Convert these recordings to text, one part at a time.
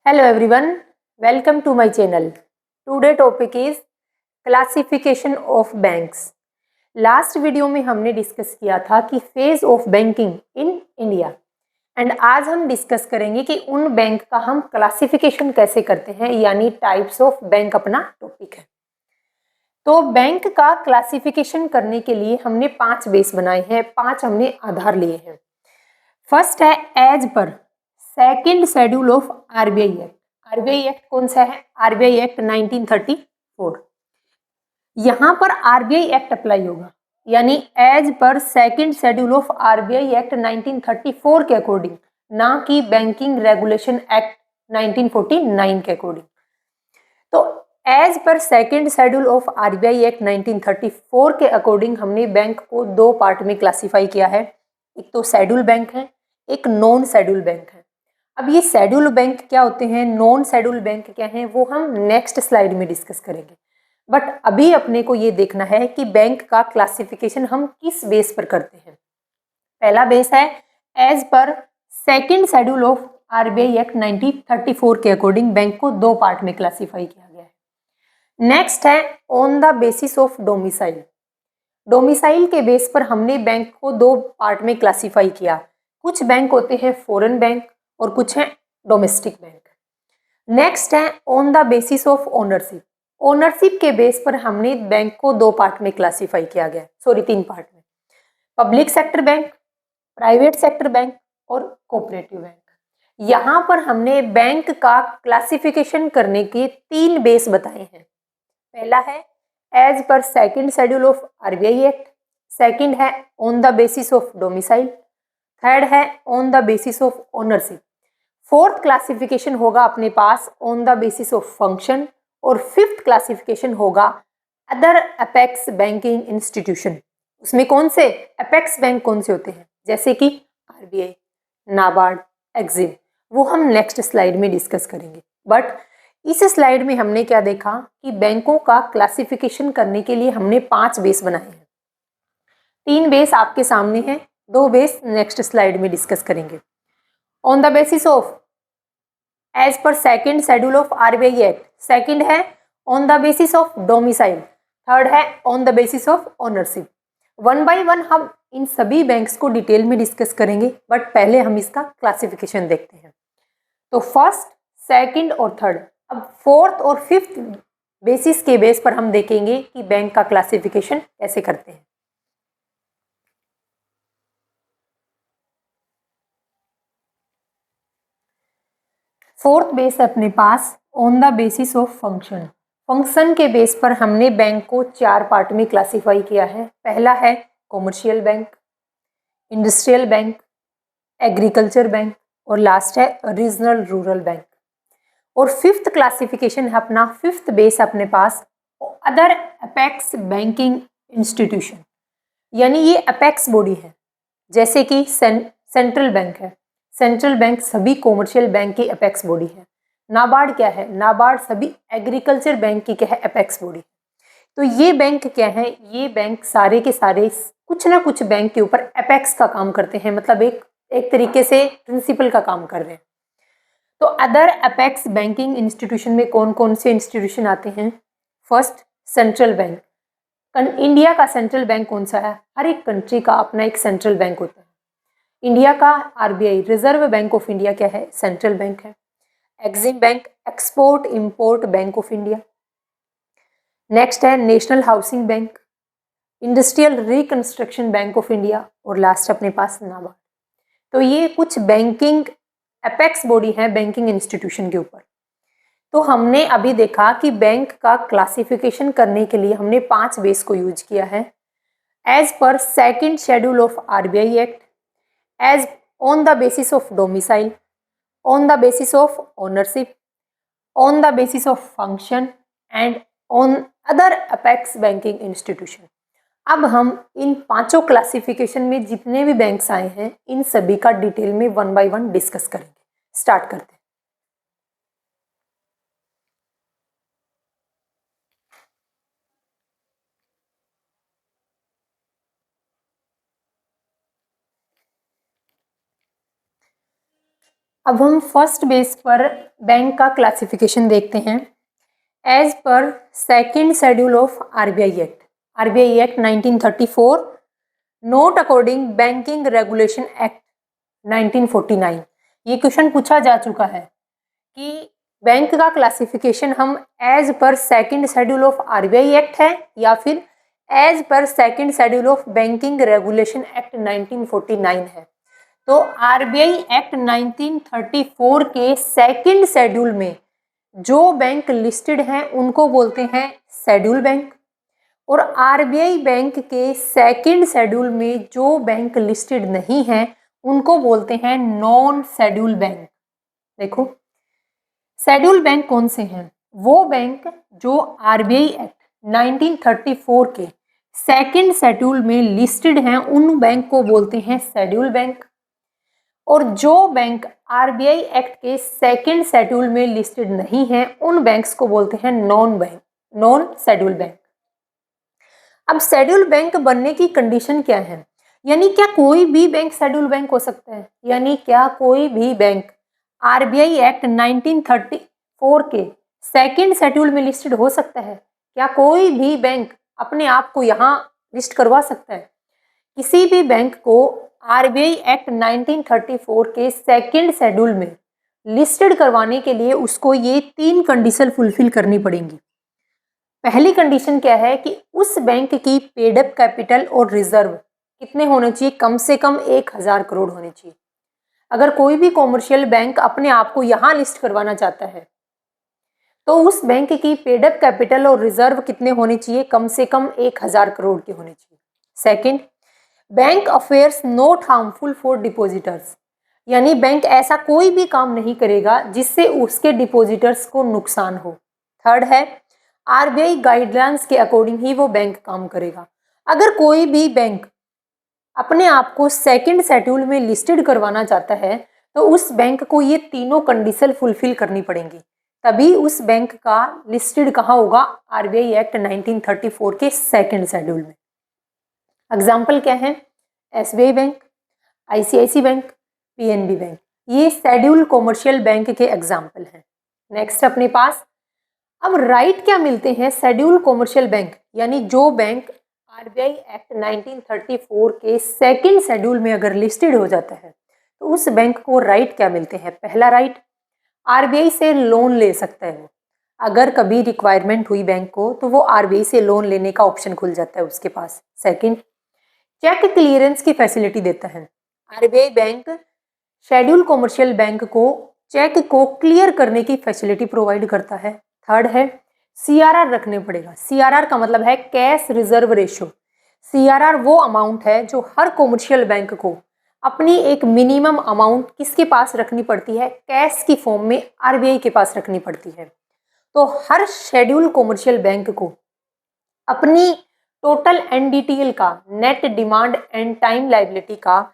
Hello everyone, welcome to my channel. Today topic is classification of banks. Last video में हमने discuss किया था कि phase of banking in India and आज हम डिस्कस करेंगे कि उन बैंक का हम क्लासिफिकेशन कैसे करते हैं, यानी टाइप्स ऑफ बैंक अपना टॉपिक है। तो बैंक का क्लासिफिकेशन करने के लिए हमने 5 बेस बनाए हैं, 5 हमने आधार लिए हैं। फर्स्ट है एज पर second schedule of RBI act. RBI act कौन सा है? RBI act 1934। यहां पर आरबीआई एक्ट अप्लाई होगा, यानी एज पर second schedule of RBI act 1934 के अकॉर्डिंग, ना कि बैंकिंग रेगुलेशन एक्ट 1949 के अकॉर्डिंग। तो एज पर second schedule of RBI act 1934 के अकॉर्डिंग हमने बैंक को 2 पार्ट में क्लासिफाई किया है। एक तो शेड्यूल बैंक है, एक नॉन शेड्यूल बैंक है। अब ये शेड्यूल बैंक क्या होते हैं, नॉन शेड्यूल बैंक क्या हैं, वो हम नेक्स्ट स्लाइड में डिस्कस करेंगे। बट अभी अपने को ये देखना है कि बैंक का क्लासिफिकेशन हम किस बेस पर करते हैं। पहला बेस है एज पर second schedule of RBI act 1934 के अकॉर्डिंग बैंक को 2 पार्ट में क्लासिफाई किया गया है। नेक्स्ट है on the basis of domicile. Domicile के बेस पर हमने बैंक को 2 पार्ट में क्लासिफाई किया। कुछ बैंक होते हैं फॉरेन बैंक और कुछ हैं डोमेस्टिक बैंक। नेक्स्ट है on the basis of ownership. Ownership के बेस पर हमने बैंक को 2 पार्ट में क्लासिफाई किया गया, 3 पार्ट में। Public sector bank, private sector bank और कोऑपरेटिव बैंक। यहां पर हमने बैंक का क्लासिफिकेशन करने के 3 बेस बताए हैं। पहला है एज पर second schedule of RBI act, second है on the basis of domicile, third है on the basis of ownership. Fourth classification होगा अपने पास on the basis of function, और फिफ्थ क्लासिफिकेशन होगा अदर अपेक्स बैंकिंग इंस्टीट्यूशन। उसमें कौन से अपेक्स बैंक कौन से होते हैं, जैसे कि आरबीआई, नाबार्ड, एक्सिम, वो हम नेक्स्ट स्लाइड में डिस्कस करेंगे। बट इस स्लाइड में हमने क्या देखा कि बैंकों का क्लासिफिकेशन करने के लिए हमने 5 बेस बनाए हैं। 3 बेस आपके सामने हैं, 2 बेस नेक्स्ट स्लाइड में डिस्कस करेंगे। On the basis of as पर second schedule of RBI act, second है on the basis of domicile, third है on the basis of ownership. 1 by 1 हम इन सभी बैंक्स को डिटेल में डिस्कस करेंगे, बट पहले हम इसका क्लासिफिकेशन देखते हैं। तो फर्स्ट, सेकंड और थर्ड। अब फोर्थ और फिफ्थ बेसिस के बेस पर हम देखेंगे कि बैंक का क्लासिफिकेशन कैसे करते हैं। फोर्थ बेस है अपने पास on the basis of function. Function के बेस पर हमने बैंक को 4 पार्ट में क्लासिफाई किया है। पहला है commercial bank, industrial bank, agriculture bank और लास्ट है रीजनल रूरल बैंक। और फिफ्थ क्लासिफिकेशन है अपना, फिफ्थ बेस अपने पास अदर अपेक्स बैंकिंग इंस्टीट्यूशन, यानी ये अपेक्स बॉडी है, जैसे कि सेंट्रल बैंक है। सेंट्रल बैंक सभी कॉमर्शियल बैंक की अपेक्स बॉडी है। नाबार्ड क्या है? नाबार्ड सभी एग्रीकल्चर बैंक की क्या है? Apex body. तो ये बैंक क्या है? ये बैंक सारे के सारे कुछ ना कुछ बैंक के ऊपर अपेक्स का काम करते हैं, मतलब एक तरीके से प्रिंसिपल का काम कर रहे हैं। तो अदर अपेक्स बैंकिंग इंस्टीट्यूशन में कौन कौन से इंस्टीट्यूशन आते हैं? First, central bank. इंडिया का सेंट्रल बैंक कौन सा है? हर एक कंट्री का अपना एक सेंट्रल बैंक होता है। इंडिया का RBI, reserve bank of India क्या है? सेंट्रल बैंक है। EXIM bank, export import bank of India. Next है national housing bank, industrial reconstruction bank of India और लास्ट अपने पास नाबार्ड। तो ये कुछ बैंकिंग अपेक्स बॉडी है बैंकिंग इंस्टीट्यूशन के ऊपर। तो हमने अभी देखा कि बैंक का क्लासिफिकेशन करने के लिए हमने 5 बेस को यूज किया है। एज पर second schedule of RBI act, as on the basis of domicile, on the basis of ownership, on the basis of function and on other apex banking institution. अब हम इन 5 क्लासिफिकेशन में जितने भी banks आए हैं, इन सभी का डिटेल में 1 बाय 1 डिस्कस करेंगे। स्टार्ट करते हैं। अब हम फर्स्ट बेस पर बैंक का क्लासिफिकेशन देखते हैं। एज पर second schedule of RBI act 1934, note according banking regulation act 1949। ये क्वेश्चन पूछा जा चुका है कि बैंक का क्लासिफिकेशन हम एज पर second schedule of RBI act है या फिर एज पर second schedule of banking regulation act 1949 है। तो आरबीआई एक्ट 1934 के सेकेंड शेड्यूल में जो बैंक लिस्टेड हैं उनको बोलते हैं शेड्यूल बैंक, और आरबीआई बैंक के सेकेंड शेड्यूल में जो बैंक लिस्टेड नहीं है उनको बोलते हैं नॉन शेड्यूल बैंक। देखो शेड्यूल बैंक कौन से हैं? वो बैंक जो आरबीआई एक्ट 1934 के सेकेंड शेड्यूल में लिस्टेड हैं उन बैंक को बोलते हैं शेड्यूल बैंक, और जो बैंक आरबीआई एक्ट के सेकेंड शेड्यूल में लिस्टेड नहीं है उन बैंक्स को बोलते हैं नॉन शेड्यूल बैंक। अब शेड्यूल बैंक बनने की कंडीशन क्या है? यानी क्या कोई भी बैंक शेड्यूल बैंक हो सकता है? यानी क्या कोई भी बैंक आरबीआई एक्ट 1934 के सेकेंड शेड्यूल में लिस्टेड हो सकता है? क्या कोई भी बैंक अपने आप को यहाँ लिस्ट करवा सकता है? किसी भी बैंक को आरबीआई एक्ट 1934 के सेकेंड शेड्यूल में लिस्टेड करवाने के लिए उसको ये 3 कंडीशन फुलफिल करनी पड़ेंगी। पहली कंडीशन क्या है कि उस बैंक की पेड अप कैपिटल और रिजर्व कितने होने चाहिए? कम से कम 1000 करोड़ होने चाहिए। अगर कोई भी कॉमर्शियल बैंक अपने आप को यहाँ लिस्ट करवाना चाहता है तो उस बैंक की पेड अप कैपिटल और रिजर्व कितने होने चाहिए? कम से कम 1000 करोड़ के होने चाहिए। Second, bank affairs not harmful for depositors, यानी बैंक ऐसा कोई भी काम नहीं करेगा जिससे उसके डिपॉजिटर्स को नुकसान हो। थर्ड है, आरबीआई गाइडलाइंस के अकॉर्डिंग ही वो बैंक काम करेगा। अगर कोई भी बैंक अपने आप को सेकंड शेड्यूल में लिस्टेड करवाना चाहता है तो उस बैंक को ये तीनों कंडीशन फुलफिल करनी पड़ेंगी, तभी उस बैंक का लिस्टेड कहाँ होगा? आरबीआई एक्ट 1934 के सेकंड शेड्यूल में। एग्जाम्पल क्या है? SBI bank, ICICI bank, PNB bank, ये शेड्यूल कॉमर्शियल बैंक के एग्जाम्पल हैं। नेक्स्ट अपने पास अब राइट क्या मिलते हैं शेड्यूल कॉमर्शियल बैंक, यानी जो बैंक आरबीआई एक्ट 1934 के सेकंड शेड्यूल में अगर लिस्टेड हो जाता है तो उस बैंक को राइट क्या मिलते हैं? पहला राइट, आरबीआई से लोन ले सकता है वो। अगर कभी रिक्वायरमेंट हुई बैंक को तो वो आरबीआई से लोन लेने का ऑप्शन खुल जाता है उसके पास। सेकंड, चेक क्लियरेंस की फैसिलिटी देता है। RBI bank schedule commercial bank को चेक को क्लियर करने की फैसिलिटी प्रोवाइड करता है। थर्ड है, सीआरआर रखने पड़ेगा। सीआरआर का मतलब है कैश रिजर्व रेशो। सीआरआर वो अमाउंट है जो हर कॉमर्शियल बैंक को अपनी एक मिनिमम अमाउंट किसके पास रखनी पड़ती है? कैश की फॉर्म में आरबीआई के पास रखनी पड़ती है। तो हर शेड्यूल कॉमर्शियल बैंक को अपनी टोटल एनडीटीएल का, net demand and time liability का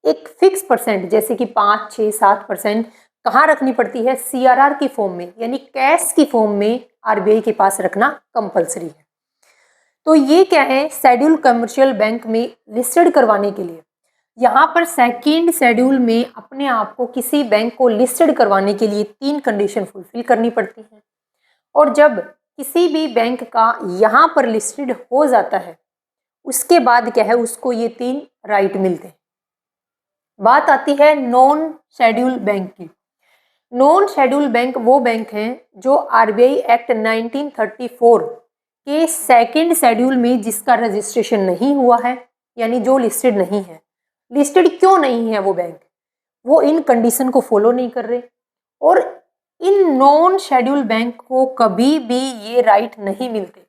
एक फिक्स परसेंट जैसे कि 5, 6, 7% कहाँ रखनी पड़ती है? सीआरआर की फॉर्म में, यानी कैश की फॉर्म में आरबीआई के पास रखना कंपलसरी है। तो ये क्या है? शेड्यूल कमर्शियल बैंक में लिस्टेड करवाने के लिए यहाँ पर सेकेंड शेड्यूल में अपने आप को किसी बैंक को लिस्टेड करवाने के लिए 3 कंडीशन फुलफिल करनी पड़ती है, और जब किसी भी बैंक का यहाँ पर लिस्टेड हो जाता है उसके बाद क्या है? उसको ये 3 राइट मिलते हैं। बात आती है नॉन शेड्यूल बैंक की। नॉन शेड्यूल बैंक वो बैंक हैं जो आरबीआई एक्ट 1934 के सेकेंड शेड्यूल में जिसका रजिस्ट्रेशन नहीं हुआ है, यानी जो लिस्टेड नहीं है। लिस्टेड क्यों नहीं है वो बैंक? वो इन कंडीशन को फॉलो नहीं कर रहे, और इन नॉन शेड्यूल बैंक को कभी भी ये राइट नहीं मिलते।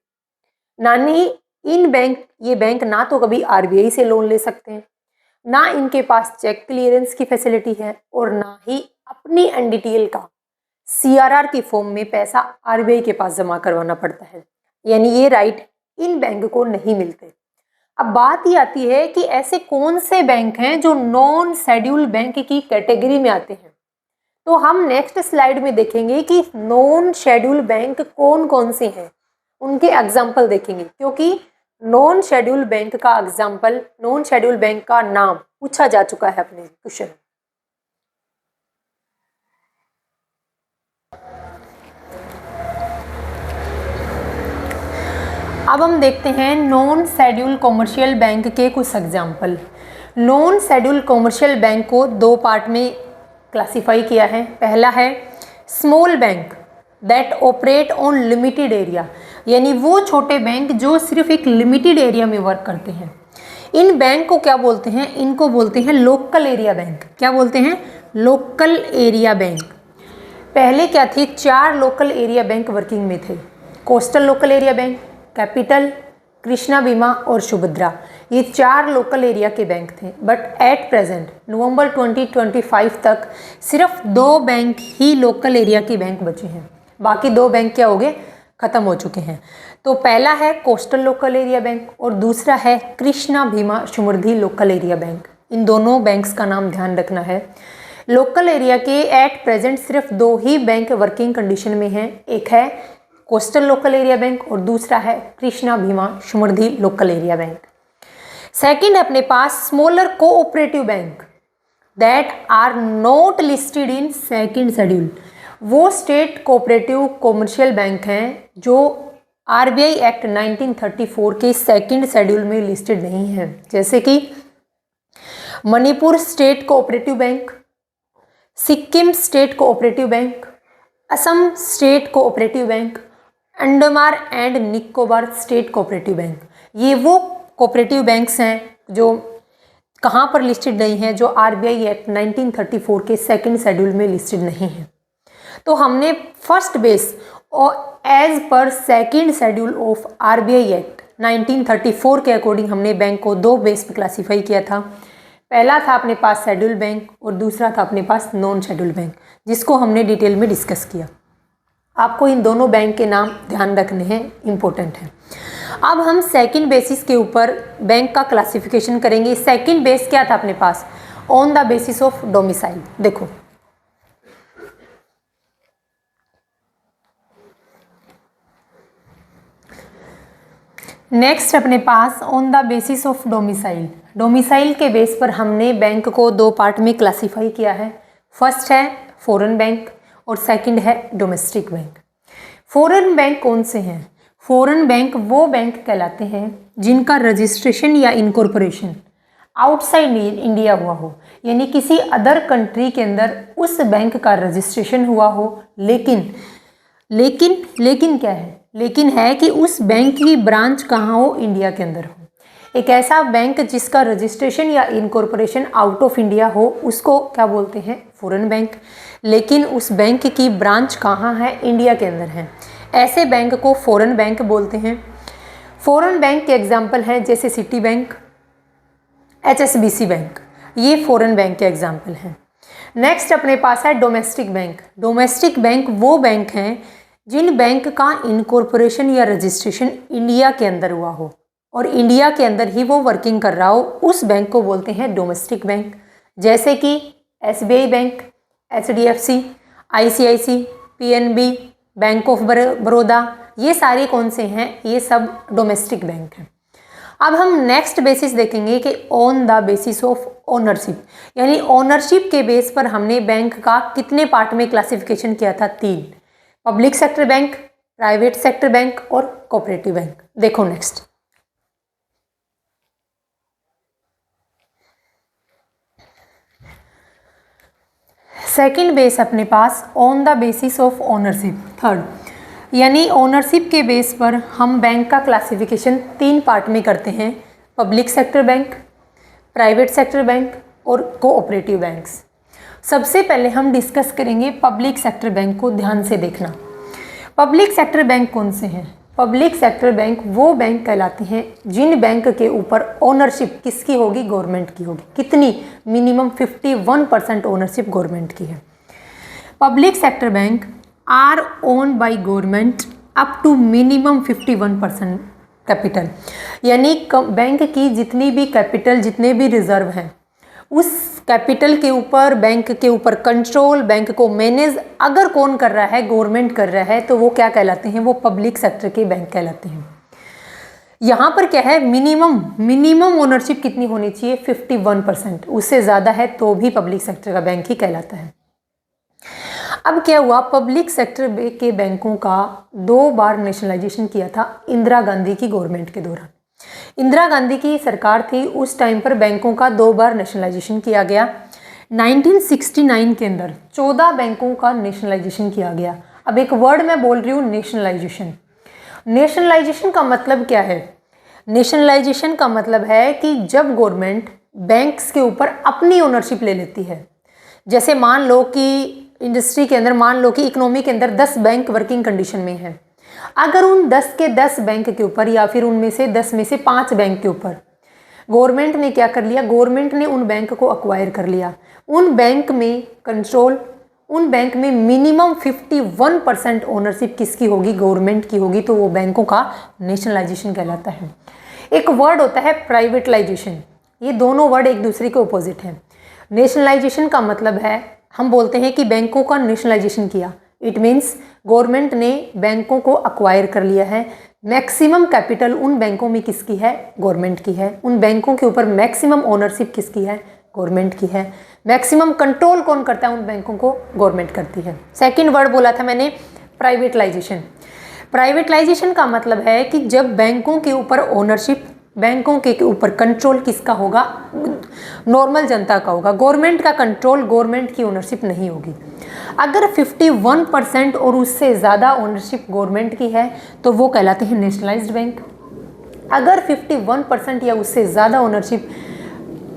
ये बैंक ना तो कभी आरबीआई से लोन ले सकते हैं, ना इनके पास चेक क्लियरेंस की फैसिलिटी है, और ना ही अपनी एनडीटीएल का सीआरआर की फॉर्म में पैसा आरबीआई के पास जमा करवाना पड़ता है, यानी ये राइट इन बैंक को नहीं मिलते। अब बात ये आती है कि ऐसे कौन से बैंक हैं जो नॉन शेड्यूल बैंक की कैटेगरी में आते हैं। तो हम नेक्स्ट स्लाइड में देखेंगे कि नॉन शेड्यूल बैंक कौन कौन से हैं, उनके एग्जाम्पल देखेंगे, क्योंकि नॉन शेड्यूल बैंक का एग्जाम्पल, नॉन शेड्यूल बैंक का नाम पूछा जा चुका है अपने क्वेश्चन। अब हम देखते हैं नॉन शेड्यूल कॉमर्शियल बैंक के कुछ example. Non schedule commercial bank को दो पार्ट में क्लासिफाई किया है। पहला है small bank that operate on limited area, यानी वो छोटे बैंक जो सिर्फ एक लिमिटेड एरिया में वर्क करते हैं। इन बैंक को क्या बोलते हैं? इनको बोलते हैं लोकल एरिया बैंक। क्या बोलते हैं? Local area bank. पहले क्या थे? 4 लोकल एरिया बैंक वर्किंग में थे। Coastal local area bank, capital, Krishna बीमा और सुभद्रा। ये 4 लोकल एरिया के बैंक थे। बट एट प्रेजेंट नवंबर 2025 तक सिर्फ 2 बैंक ही लोकल एरिया के बैंक बचे हैं। बाकी 2 बैंक क्या हो गए? ख़त्म हो चुके हैं। तो पहला है कोस्टल लोकल एरिया बैंक और दूसरा है Krishna Bima Samruddhi local area bank. इन दोनों बैंक्स का नाम ध्यान रखना है। लोकल एरिया के एट प्रेजेंट सिर्फ 2 ही बैंक वर्किंग कंडीशन में हैं। एक है कोस्टल लोकल एरिया बैंक और दूसरा है Krishna Bima Samruddhi local area bank. Second अपने पास smaller cooperative bank that are not listed in second schedule. वो स्टेट कोऑपरेटिव कॉमर्शियल बैंक हैं जो आरबीआई एक्ट 1934 के सेकंड शेड्यूल में लिस्टेड नहीं हैं, जैसे कि Manipur state cooperative bank, Sikkim state cooperative bank, Assam state cooperative bank, Andaman and Nicobar state cooperative bank. ये वो कोऑपरेटिव बैंक्स हैं जो कहाँ पर लिस्टेड नहीं हैं, जो आरबीआई एक्ट 1934 के सेकंड शेड्यूल में लिस्टेड नहीं हैं। तो हमने फर्स्ट बेस और as per second schedule of RBI act 1934 के अकॉर्डिंग हमने बैंक को 2 बेस पे क्लासीफाई किया था। पहला था अपने पास शेड्यूल बैंक और दूसरा था अपने पास नॉन शेड्यूल बैंक, जिसको हमने डिटेल में डिस्कस किया। आपको इन दोनों बैंक के नाम ध्यान रखने हैं, इम्पोर्टेंट है। अब हम सेकंड बेसिस के ऊपर बैंक का क्लासिफिकेशन करेंगे। सेकंड बेस क्या था अपने पास? On the basis of domicile. देखो नेक्स्ट अपने पास on the basis of domicile. Domicile के बेस पर हमने बैंक को 2 पार्ट में क्लासिफाई किया है। फर्स्ट है फॉरेन बैंक और सेकंड है डोमेस्टिक बैंक। फॉरेन बैंक कौन से हैं? फॉरेन बैंक वो बैंक कहलाते हैं जिनका रजिस्ट्रेशन या इनकॉर्पोरेशन आउटसाइड इंडिया हुआ हो, यानी किसी अदर कंट्री के अंदर उस बैंक का रजिस्ट्रेशन हुआ हो, लेकिन क्या है? लेकिन है कि उस बैंक की ब्रांच कहाँ हो? इंडिया के अंदर हो। एक ऐसा बैंक जिसका रजिस्ट्रेशन या इनकॉर्पोरेशन आउट ऑफ इंडिया हो, उसको क्या बोलते हैं? Foreign bank. लेकिन उस बैंक की ब्रांच कहाँ है? इंडिया के अंदर है। ऐसे बैंक को फॉरेन बैंक बोलते हैं। फॉरेन बैंक के एग्जाम्पल हैं जैसे सिटी बैंक, HSBC बैंक, ये फॉरेन बैंक के एग्जाम्पल हैं। नेक्स्ट अपने पास है डोमेस्टिक बैंक। डोमेस्टिक बैंक वो बैंक हैं जिन बैंक का इनकॉर्पोरेशन या रजिस्ट्रेशन इंडिया के अंदर हुआ हो और इंडिया के अंदर ही वो वर्किंग कर रहा हो, उस बैंक को बोलते हैं डोमेस्टिक बैंक। जैसे कि SBI bank, HDFC, ICICI, PNB, bank of Baroda, ये सारे कौन से हैं? ये सब डोमेस्टिक बैंक हैं। अब हम नेक्स्ट बेसिस देखेंगे कि on the basis of ownership, यानी ओनरशिप के बेस पर हमने बैंक का कितने पार्ट में क्लासिफिकेशन किया था? 3। Public sector bank, private sector bank और कोऑपरेटिव बैंक। देखो नेक्स्ट सेकंड बेस अपने पास on the basis of ownership. Third, यानी ओनरशिप के बेस पर हम बैंक का क्लासिफिकेशन 3 पार्ट में करते हैं। Public sector bank, private sector bank और कोऑपरेटिव बैंक्स। सबसे पहले हम डिस्कस करेंगे पब्लिक सेक्टर बैंक को। ध्यान से देखना, पब्लिक सेक्टर बैंक कौन से हैं? पब्लिक सेक्टर बैंक वो बैंक कहलाते हैं जिन बैंक के ऊपर ओनरशिप किसकी होगी? गवर्नमेंट की होगी। कितनी? मिनिमम 51% ओनरशिप गवर्नमेंट की है। Public sector bank are own by government up to minimum 51% capital, यानी बैंक की जितनी भी कैपिटल, जितने भी रिजर्व हैं, उस कैपिटल के ऊपर, बैंक के ऊपर कंट्रोल, बैंक को मैनेज अगर कौन कर रहा है? गवर्नमेंट कर रहा है, तो वो क्या कहलाते हैं? वो पब्लिक सेक्टर के बैंक कहलाते हैं। यहाँ पर क्या है? मिनिमम ओनरशिप कितनी होनी चाहिए? 51%। उससे ज़्यादा है तो भी पब्लिक सेक्टर का बैंक ही कहलाता है। अब क्या हुआ, पब्लिक सेक्टर के बैंकों का 2 बार नेशनलाइजेशन किया था इंदिरा गांधी की गवर्नमेंट के दौरान। इंदिरा गांधी की सरकार थी, उस टाइम पर बैंकों का 2 बार नेशनलाइजेशन किया गया। 1969 के अंदर 14 बैंकों का नेशनलाइजेशन किया गया। अब एक वर्ड मैं बोल रही हूँ, नेशनलाइजेशन। नेशनलाइजेशन का मतलब क्या है? नेशनलाइजेशन का मतलब है कि जब गवर्नमेंट बैंक्स के ऊपर अपनी ओनरशिप ले लेती है। जैसे मान लो कि इंडस्ट्री के अंदर, मान लो कि इकोनॉमी के अंदर 10 बैंक वर्किंग कंडीशन में है। अगर उन 10 के 10 बैंक के ऊपर या फिर उनमें से 10 में से 5 बैंक के ऊपर गवर्नमेंट ने क्या कर लिया, गवर्नमेंट ने उन बैंक को अक्वायर कर लिया। उन बैंक में कंट्रोल, उन बैंक में मिनिमम 51% ओनरशिप किसकी होगी? गवर्नमेंट की होगी। तो वो बैंकों का नेशनलाइजेशन कहलाता है। एक वर्ड होता है प्राइवेटलाइजेशन। ये दोनों वर्ड एक दूसरे के ऑपोजिट हैं। नेशनलाइजेशन का मतलब है, हम बोलते हैं कि बैंकों का नेशनलाइजेशन किया। इट मीन्स गवर्नमेंट ने बैंकों को अक्वायर कर लिया है। मैक्सिमम कैपिटल उन बैंकों में किसकी है? गवर्नमेंट की है। उन बैंकों के ऊपर मैक्सिमम ओनरशिप किसकी है? गवर्नमेंट की है। मैक्सिमम कंट्रोल कौन करता है? उन बैंकों को गवर्नमेंट करती है। सेकंड वर्ड बोला था मैंने, प्राइवेटलाइजेशन। प्राइवेटलाइजेशन का मतलब है कि जब बैंकों के ऊपर ओनरशिप, बैंकों के ऊपर कंट्रोल किसका होगा? नॉर्मल जनता का होगा। गवर्नमेंट का कंट्रोल, गवर्नमेंट की ओनरशिप नहीं होगी। अगर 51% और उससे ज़्यादा ओनरशिप गवर्नमेंट की है तो वो कहलाते हैं नेशनलाइज्ड बैंक। अगर 51% या उससे ज़्यादा ओनरशिप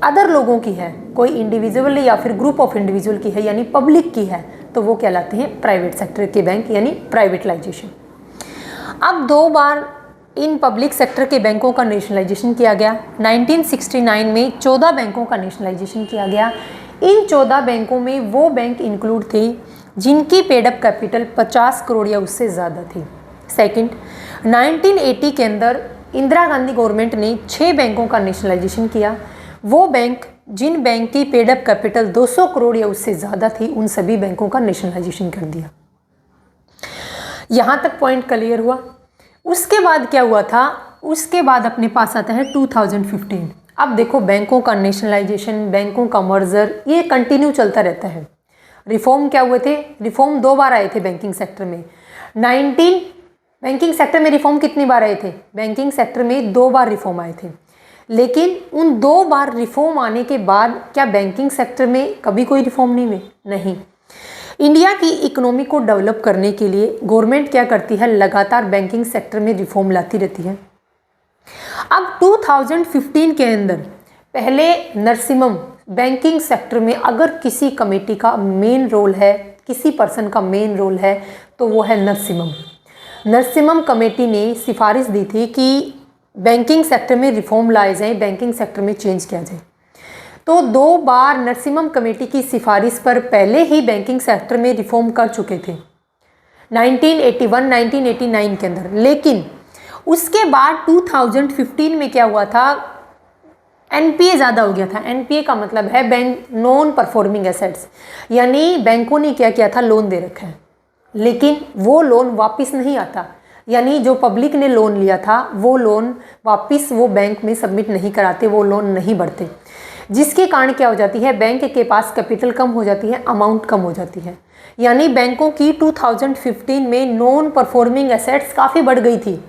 अदर लोगों की है, कोई इंडिविजुअल या फिर ग्रुप ऑफ इंडिविजुअल की है, यानी पब्लिक की है, तो वो कहलाते हैं प्राइवेट सेक्टर के बैंक, यानी प्राइवेटलाइजेशन। अब 2 बार इन पब्लिक सेक्टर के बैंकों का नेशनलाइजेशन किया गया। 1969 में 14 बैंकों का नेशनलाइजेशन किया गया। इन 14 बैंकों में वो बैंक इंक्लूड थे जिनकी पेडअप कैपिटल 50 करोड़ या उससे ज़्यादा थी। सेकंड, 1980 के अंदर इंदिरा गांधी गवर्नमेंट ने 6 बैंकों का नेशनलाइजेशन किया। वो बैंक जिन बैंक की पेडअप कैपिटल 200 करोड़ या उससे ज़्यादा थी, उन सभी बैंकों का नेशनलाइजेशन कर दिया। यहाँ तक पॉइंट क्लियर हुआ। उसके बाद क्या हुआ था? उसके बाद अपने पास आता है 2015। अब देखो, बैंकों का नेशनलाइजेशन, बैंकों का मर्जर, ये कंटिन्यू चलता रहता है। रिफॉर्म क्या हुए थे? रिफॉर्म 2 बार आए थे बैंकिंग सेक्टर में। बैंकिंग सेक्टर में रिफॉर्म कितनी बार आए थे? बैंकिंग सेक्टर में 2 बार रिफॉर्म आए थे। लेकिन उन 2 बार रिफॉर्म आने के बाद क्या बैंकिंग सेक्टर में कभी कोई रिफॉर्म नहीं हुए? नहीं। इंडिया की इकोनॉमी को डेवलप करने के लिए गवर्नमेंट क्या करती है? लगातार बैंकिंग सेक्टर में रिफॉर्म लाती रहती है। अब 2015 के अंदर पहले नरसिम्हम, बैंकिंग सेक्टर में अगर किसी कमेटी का मेन रोल है, किसी पर्सन का मेन रोल है, तो वो है नरसिम्हम। नरसिम्हम कमेटी ने सिफारिश दी थी कि बैंकिंग सेक्टर में रिफॉर्म लाए जाएं, बैंकिंग सेक्टर में चेंज किया जाए। तो 2 बार नरसिम्हम कमेटी की सिफारिश पर पहले ही बैंकिंग सेक्टर में रिफॉर्म कर चुके थे 1981, 1989 के अंदर। लेकिन उसके बाद 2015 में क्या हुआ था? एनपीए ज़्यादा हो गया था। एनपीए का मतलब है बैंक नॉन परफॉर्मिंग एसेट्स, यानी बैंकों ने क्या किया था? लोन दे रखा है, लेकिन वो लोन वापस नहीं आता। यानी जो पब्लिक ने लोन लिया था वो लोन वापस वो बैंक में सबमिट नहीं कराते, वो लोन नहीं बढ़ते, जिसके कारण क्या हो जाती है? बैंक के पास कैपिटल कम हो जाती है, अमाउंट कम हो जाती है। यानी बैंकों की 2015 में नॉन परफॉर्मिंग एसेट्स काफ़ी बढ़ गई थी।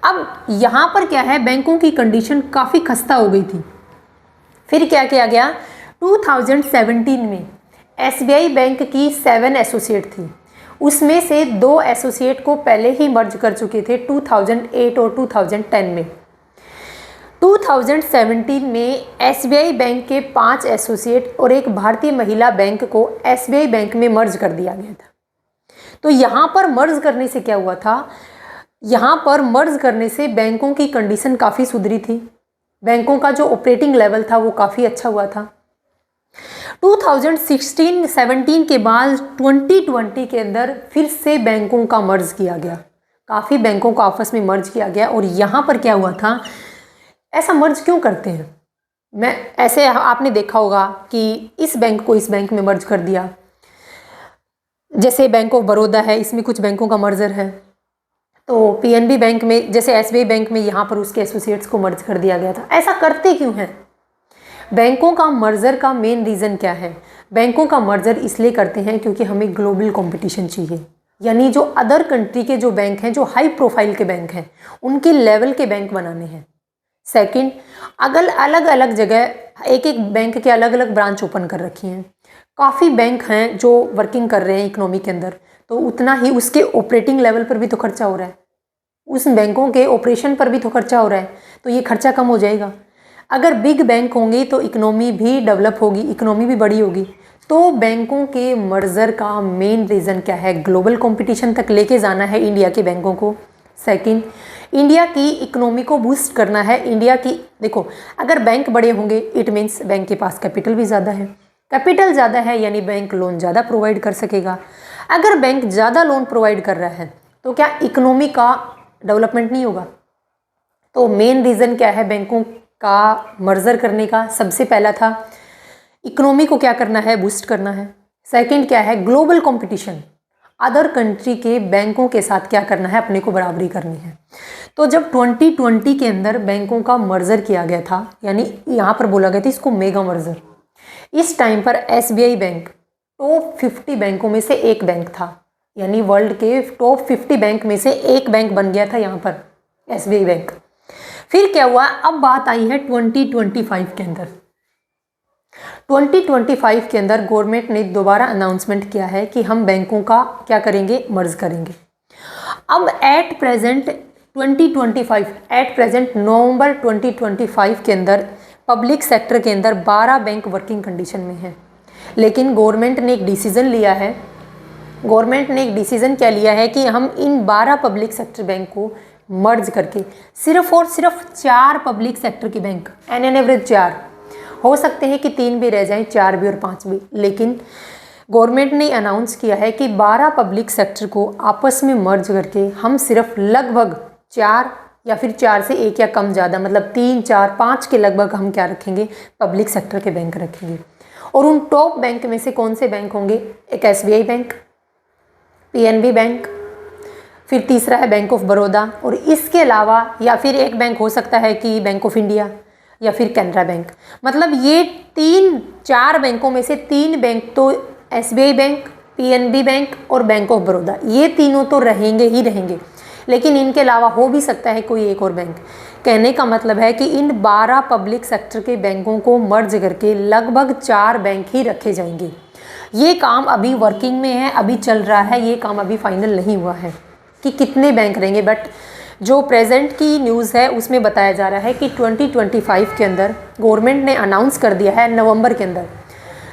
अब यहाँ पर क्या है? बैंकों की कंडीशन काफ़ी खस्ता हो गई थी। फिर क्या किया गया? 2017 में एसबीआई बैंक की 7 एसोसिएट थी, उसमें से 2 एसोसिएट को पहले ही मर्ज कर चुके थे 2008 और 2010 में। 2017 में एसबीआई बैंक के 5 एसोसिएट और एक भारतीय महिला बैंक को एसबीआई बैंक में मर्ज कर दिया गया था। तो यहाँ पर मर्ज करने से क्या हुआ था? यहाँ पर मर्ज करने से बैंकों की कंडीशन काफ़ी सुधरी थी, बैंकों का जो ऑपरेटिंग लेवल था वो काफ़ी अच्छा हुआ था। 2016-17 के बाद 2020 के अंदर फिर से बैंकों का मर्ज किया गया, काफ़ी बैंकों को आपस में मर्ज किया गया। और यहाँ पर क्या हुआ था? ऐसा मर्ज क्यों करते हैं? ऐसे आपने देखा होगा कि इस बैंक को इस बैंक में मर्ज कर दिया, जैसे बैंक ऑफ बड़ौदा है, इसमें कुछ बैंकों का मर्जर है। तो पीएनबी बैंक में, जैसे एसबीआई बैंक में, यहाँ पर उसके एसोसिएट्स को मर्ज कर दिया गया था। ऐसा करते क्यों हैं? बैंकों का मर्जर का मेन रीज़न क्या है? बैंकों का मर्जर इसलिए करते हैं क्योंकि हमें ग्लोबल कंपटीशन चाहिए, यानी जो अदर कंट्री के जो बैंक हैं, जो हाई प्रोफाइल के बैंक हैं, उनके लेवल के बैंक बनाने हैं। सेकंड, अगर अलग अलग जगह एक एक बैंक के अलग अलग ब्रांच ओपन कर रखी हैं, काफ़ी बैंक हैं जो वर्किंग कर रहे हैं इकोनॉमी के अंदर, तो उतना ही उसके ऑपरेटिंग लेवल पर भी तो खर्चा हो रहा है, उस बैंकों के ऑपरेशन पर भी तो खर्चा हो रहा है, तो ये खर्चा कम हो जाएगा। अगर बिग बैंक होंगे तो इकोनॉमी भी डेवलप होगी, इकोनॉमी भी बड़ी होगी। तो बैंकों के मर्जर का मेन रीज़न क्या है? ग्लोबल कंपटीशन तक लेके जाना है इंडिया के बैंकों को। सेकंड, इंडिया की इकोनॉमी को बूस्ट करना है। इंडिया की, देखो, अगर बैंक बड़े होंगे इट मीन्स बैंक के पास कैपिटल भी ज़्यादा है, कैपिटल ज़्यादा है यानी बैंक लोन ज़्यादा प्रोवाइड कर सकेगा। अगर बैंक ज़्यादा लोन प्रोवाइड कर रहा है तो क्या इकोनॉमी का डेवलपमेंट नहीं होगा? तो मेन रीज़न क्या है बैंकों का मर्जर करने का? सबसे पहला था इकोनॉमी को क्या करना है? बूस्ट करना है। सेकंड क्या है? ग्लोबल कंपटीशन, अदर कंट्री के बैंकों के साथ क्या करना है? अपने को बराबरी करनी है। तो जब 2020 के अंदर बैंकों का मर्जर किया गया था, यानी यहाँ पर बोला गया था इसको मेगा मर्जर, इस टाइम पर SBI बैंक टॉप 50 बैंकों में से एक बैंक था, यानी वर्ल्ड के टॉप 50 बैंक में से एक बैंक बन गया था यहाँ पर SBI बैंक। फिर क्या हुआ? अब बात आई है 2025 के अंदर। 2025 के अंदर गवर्नमेंट ने दोबारा अनाउंसमेंट किया है कि हम बैंकों का क्या करेंगे? मर्ज करेंगे। अब एट प्रेजेंट नवंबर 2025 के अंदर पब्लिक सेक्टर के अंदर 12 बैंक वर्किंग कंडीशन में हैं, लेकिन गवर्नमेंट ने एक डिसीज़न लिया है। गवर्नमेंट ने एक डिसीज़न क्या लिया है कि हम इन 12 पब्लिक सेक्टर बैंक को मर्ज करके सिर्फ और सिर्फ 4 पब्लिक सेक्टर के बैंक, एन एवरेज 4 हो सकते हैं कि 3 भी रह जाएं, 4 भी और 5 भी, लेकिन गवर्नमेंट ने अनाउंस किया है कि 12 पब्लिक सेक्टर को आपस में मर्ज करके हम सिर्फ लगभग 4 या फिर 4 से 1 या कम ज़्यादा, मतलब 3, 4, 5 के लगभग हम क्या रखेंगे? पब्लिक सेक्टर के बैंक रखेंगे। और उन टॉप बैंक में से कौन से बैंक होंगे? एक SBI बैंक, PNB बैंक, फिर तीसरा है बैंक ऑफ बड़ौदा, और इसके अलावा या फिर एक बैंक हो सकता है कि बैंक ऑफ इंडिया या फिर कैनरा बैंक। मतलब ये 3-4 बैंकों में से 3 बैंक तो SBI बैंक, PNB बैंक और बैंक ऑफ बड़ौदा, ये तीनों तो रहेंगे ही रहेंगे, लेकिन इनके अलावा हो भी सकता है कोई एक और बैंक। कहने का मतलब है कि इन 12 पब्लिक सेक्टर के बैंकों को मर्ज करके लगभग 4 बैंक ही रखे जाएंगे। ये काम अभी वर्किंग में है, अभी चल रहा है, ये काम अभी फाइनल नहीं हुआ है कि कितने बैंक रहेंगे, बट जो प्रेजेंट की न्यूज़ है उसमें बताया जा रहा है कि 2025 के अंदर गवर्नमेंट ने अनाउंस कर दिया है, नवंबर के अंदर,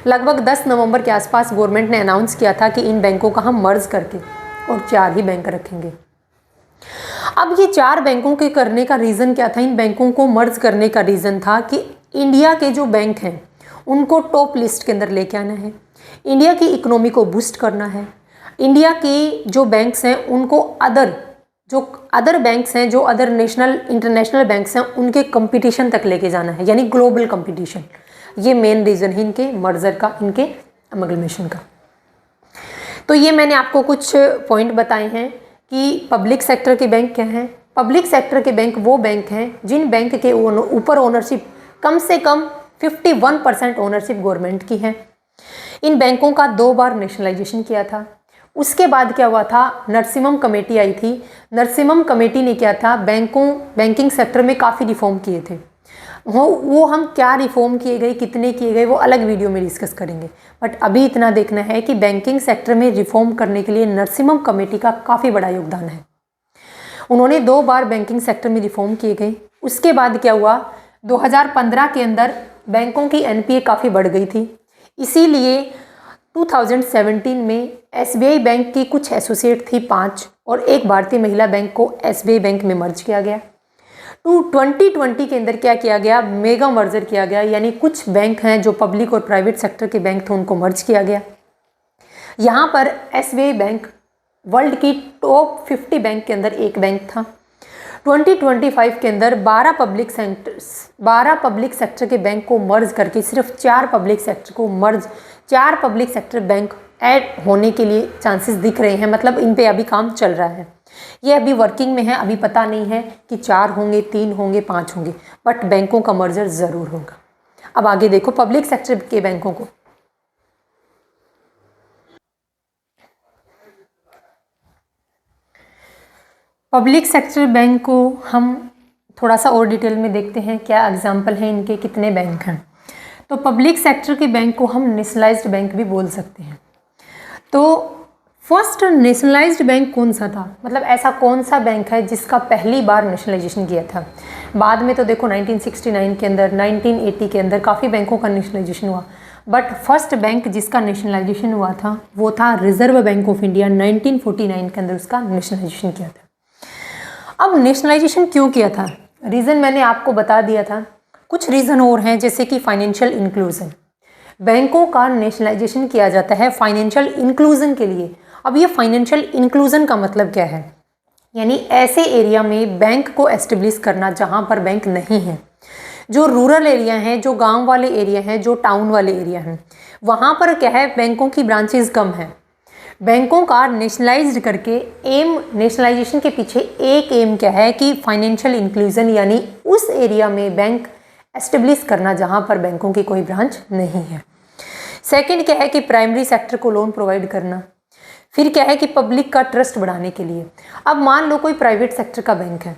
लगभग 10 नवंबर के आसपास गवर्नमेंट ने अनाउंस किया था कि इन बैंकों का हम मर्ज करके और 4 ही बैंक रखेंगे। अब ये 4 बैंकों के करने का रीज़न क्या था? इन बैंकों को मर्ज करने का रीज़न था कि इंडिया के जो बैंक हैं उनको टॉप लिस्ट के अंदर लेके आना है, इंडिया की इकोनॉमी को बूस्ट करना है, इंडिया की जो बैंक्स हैं उनको अदर बैंक्स हैं, जो अदर नेशनल इंटरनेशनल बैंक्स हैं, उनके कंपटीशन तक लेके जाना है, यानी ग्लोबल कंपटीशन। ये मेन रीज़न है इनके मर्जर का, इनके अमलगमेशन का। तो ये मैंने आपको कुछ पॉइंट बताए हैं कि पब्लिक सेक्टर के बैंक क्या हैं। पब्लिक सेक्टर के बैंक वो बैंक हैं जिन बैंक के ऊपर ओनरशिप कम से कम 51% ओनरशिप गवर्नमेंट की है। इन बैंकों का 2 बार नेशनलाइजेशन किया था। उसके बाद क्या हुआ था? नरसिम्हम कमेटी आई थी। नरसिम्हम कमेटी ने क्या था? बैंकिंग सेक्टर में काफ़ी रिफॉर्म किए थे। वो हम क्या रिफॉर्म किए गए, कितने किए गए, वो अलग वीडियो में डिस्कस करेंगे, बट अभी इतना देखना है कि बैंकिंग सेक्टर में रिफॉर्म करने के लिए नरसिम्हम कमेटी का काफ़ी बड़ा योगदान है। उन्होंने 2 बार बैंकिंग सेक्टर में रिफॉर्म किए गए। उसके बाद क्या हुआ? 2015 के अंदर बैंकों की NPA काफ़ी बढ़ गई थी, इसीलिए 2017 में SBI बैंक की कुछ एसोसिएट थी 5 और एक भारतीय महिला बैंक को SBI बैंक में मर्ज किया गया। 2020 के अंदर क्या किया गया? मेगा मर्जर किया गया, यानी कुछ बैंक हैं जो पब्लिक और प्राइवेट सेक्टर के बैंक थे उनको मर्ज किया गया। यहाँ पर SBI बैंक वर्ल्ड की टॉप 50 बैंक के अंदर एक बैंक था। 2025 के अंदर 12 पब्लिक सेक्टर के बैंक को मर्ज करके सिर्फ 4 पब्लिक सेक्टर बैंक ऐड होने के लिए चांसेस दिख रहे हैं, मतलब इन पे अभी काम चल रहा है। ये अभी वर्किंग में है, अभी पता नहीं है कि 4 होंगे, 3 होंगे, 5 होंगे, बट बैंकों का मर्जर ज़रूर होगा। अब आगे देखो पब्लिक सेक्टर के बैंकों को। पब्लिक सेक्टर बैंक को हम थोड़ा सा और डिटेल में देखते हैं, क्या एग्जाम्पल है इनके, कितने बैंक हैं। तो पब्लिक सेक्टर के बैंक को हम नेशनलाइज्ड बैंक भी बोल सकते हैं। तो फर्स्ट नेशनलाइज्ड बैंक कौन सा था, मतलब ऐसा कौन सा बैंक है जिसका पहली बार नेशनलाइजेशन किया था। बाद में तो देखो 1969 के अंदर, 1980 के अंदर काफ़ी बैंकों का नेशनलाइजेशन हुआ, बट फर्स्ट बैंक जिसका नेशनलाइजेशन हुआ था वो था रिजर्व बैंक ऑफ इंडिया। 1949 के अंदर उसका नेशनलाइजेशन किया था। अब नेशनलाइजेशन क्यों किया था, रीज़न मैंने आपको बता दिया था। कुछ रीज़न और हैं, जैसे कि फाइनेंशियल इंक्लूजन। बैंकों का नेशनलाइजेशन किया जाता है फाइनेंशियल इंक्लूजन के लिए। अब ये फाइनेंशियल इंक्लूजन का मतलब क्या है, यानी ऐसे एरिया में बैंक को एस्टेब्लिश करना जहाँ पर बैंक नहीं है। जो रूरल एरिया हैं, जो गांव वाले एरिया हैं, जो टाउन वाले एरिया हैं, वहाँ पर क्या है, बैंकों की ब्रांचेज कम हैं। बैंकों का नेशनलाइज्ड करके एम, नेशनलाइजेशन के पीछे एक एम क्या है कि फाइनेंशियल इंक्लूजन, यानी उस एरिया में बैंक एस्टेब्लिश करना जहाँ पर बैंकों की कोई ब्रांच नहीं है। सेकंड क्या है कि प्राइमरी सेक्टर को लोन प्रोवाइड करना। फिर क्या है कि पब्लिक का ट्रस्ट बढ़ाने के लिए। अब मान लो कोई प्राइवेट सेक्टर का बैंक है,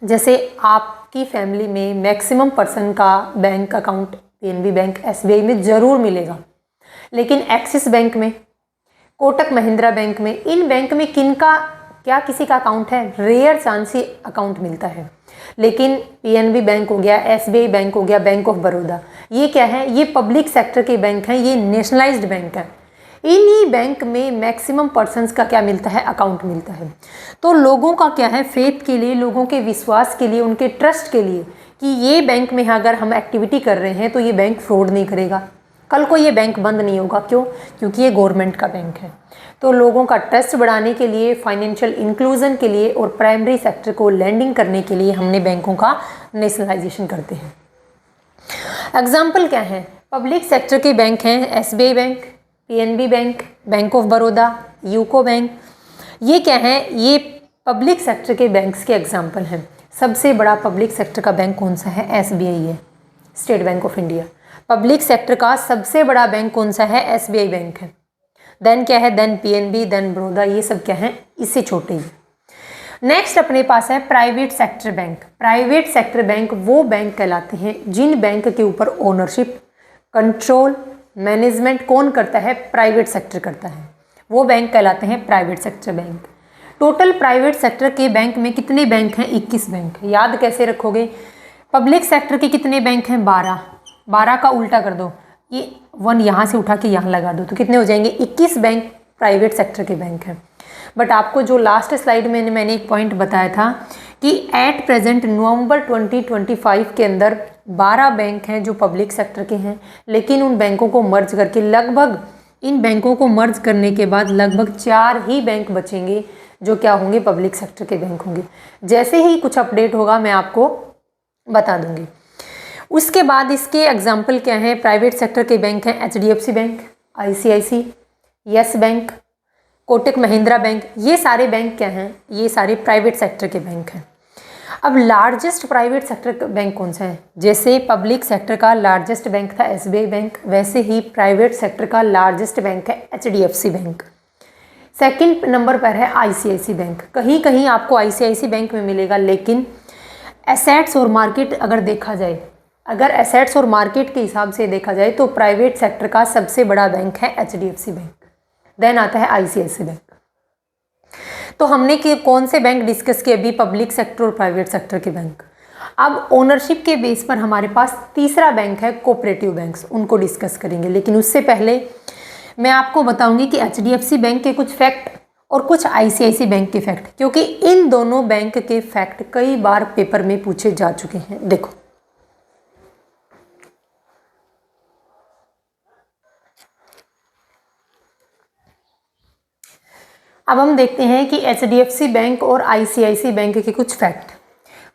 जैसे आपकी फैमिली में मैक्सिमम पर्सन का bank account PNB bank, SBI में ज़रूर मिलेगा, लेकिन एक्सिस बैंक में, कोटक महिंद्रा बैंक में, इन बैंक में किनका क्या किसी का अकाउंट है, रेयर चांस ही अकाउंट मिलता है। लेकिन पीएनबी बैंक हो गया, एसबीआई बैंक हो गया, बैंक ऑफ बड़ौदा, ये क्या है, ये पब्लिक सेक्टर के बैंक हैं, ये नेशनलाइज्ड बैंक है। इन्हीं बैंक में मैक्सिमम पर्सन्स का क्या मिलता है, अकाउंट मिलता है। तो लोगों का क्या है, फेथ के लिए, लोगों के विश्वास के लिए, उनके ट्रस्ट के लिए कि ये बैंक में अगर हम एक्टिविटी कर रहे हैं तो ये बैंक फ्रॉड नहीं करेगा, कल को ये बैंक बंद नहीं होगा। क्यों? क्योंकि ये गवर्नमेंट का बैंक है। तो लोगों का ट्रस्ट बढ़ाने के लिए, फाइनेंशियल इंक्लूजन के लिए और प्राइमरी सेक्टर को लैंडिंग करने के लिए हमने बैंकों का नेशनलाइजेशन करते हैं। एग्जाम्पल क्या है, पब्लिक सेक्टर के बैंक हैं SBI bank, PNB bank, bank of Baroda, UCO bank. ये क्या है, ये पब्लिक सेक्टर के बैंक्स के एग्जाम्पल हैं। सबसे बड़ा पब्लिक सेक्टर का बैंक कौन सा है, एसबीआई है, state bank of India. Public sector का सबसे बड़ा बैंक कौन सा है, एसबीआई बैंक है। देन क्या है, देन पीएनबी, देन बड़ौदा, ये सब क्या है, इससे छोटे ही। नेक्स्ट अपने पास है private sector bank. Private sector bank वो बैंक कहलाते हैं जिन बैंक के ऊपर ओनरशिप, कंट्रोल, मैनेजमेंट कौन करता है, प्राइवेट सेक्टर करता है। वो बैंक कहलाते हैं private sector bank. Total private sector के बैंक में कितने बैंक हैं, 21 बैंक। याद कैसे रखोगे, पब्लिक सेक्टर के कितने बैंक हैं, 12। 12 का उल्टा कर दो, ये 1 यहाँ से उठा के यहाँ लगा दो, तो कितने हो जाएंगे, 21 बैंक प्राइवेट सेक्टर के बैंक हैं। बट आपको जो लास्ट स्लाइड में मैंने एक पॉइंट बताया था कि एट प्रेजेंट नवंबर 2025 के अंदर 12 बैंक हैं जो पब्लिक सेक्टर के हैं, लेकिन उन बैंकों को मर्ज करके लगभग, इन बैंकों को मर्ज करने के बाद लगभग 4 ही बैंक बचेंगे जो क्या होंगे, पब्लिक सेक्टर के बैंक होंगे। जैसे ही कुछ अपडेट होगा मैं आपको बता दूंगी। उसके बाद इसके एग्जाम्पल क्या हैं, प्राइवेट सेक्टर के बैंक हैं HDFC bank, ICICI, yes bank, Kotak Mahindra bank. ये सारे बैंक क्या हैं, ये सारे प्राइवेट सेक्टर के बैंक हैं। अब लार्जेस्ट प्राइवेट सेक्टर बैंक कौन सा है, जैसे पब्लिक सेक्टर का लार्जेस्ट बैंक था एसबीआई बैंक, वैसे ही प्राइवेट सेक्टर का लार्जेस्ट बैंक है एचडीएफसी बैंक। सेकंड नंबर पर है आईसीआईसी बैंक। कहीं कहीं आपको आईसीआईसी बैंक में मिलेगा, लेकिन एसेट्स और मार्केट अगर देखा जाए, अगर एसेट्स और मार्केट के हिसाब से देखा जाए तो प्राइवेट सेक्टर का सबसे बड़ा बैंक है एचडीएफसी बैंक, देन आता है आईसीआईसी बैंक। तो हमने कि कौन से बैंक डिस्कस किए अभी, पब्लिक सेक्टर और प्राइवेट सेक्टर के बैंक। अब ओनरशिप के बेस पर हमारे पास तीसरा बैंक है कोऑपरेटिव बैंक्स, उनको डिस्कस करेंगे। लेकिन उससे पहले मैं आपको बताऊंगी कि एचडीएफसी बैंक के कुछ फैक्ट और कुछ आईसीआईसी बैंक के फैक्ट, क्योंकि इन दोनों बैंक के फैक्ट कई बार पेपर में पूछे जा चुके हैं। देखो, अब हम देखते हैं कि एचडीएफसी बैंक और आईसीआईसी बैंक के कुछ फैक्ट।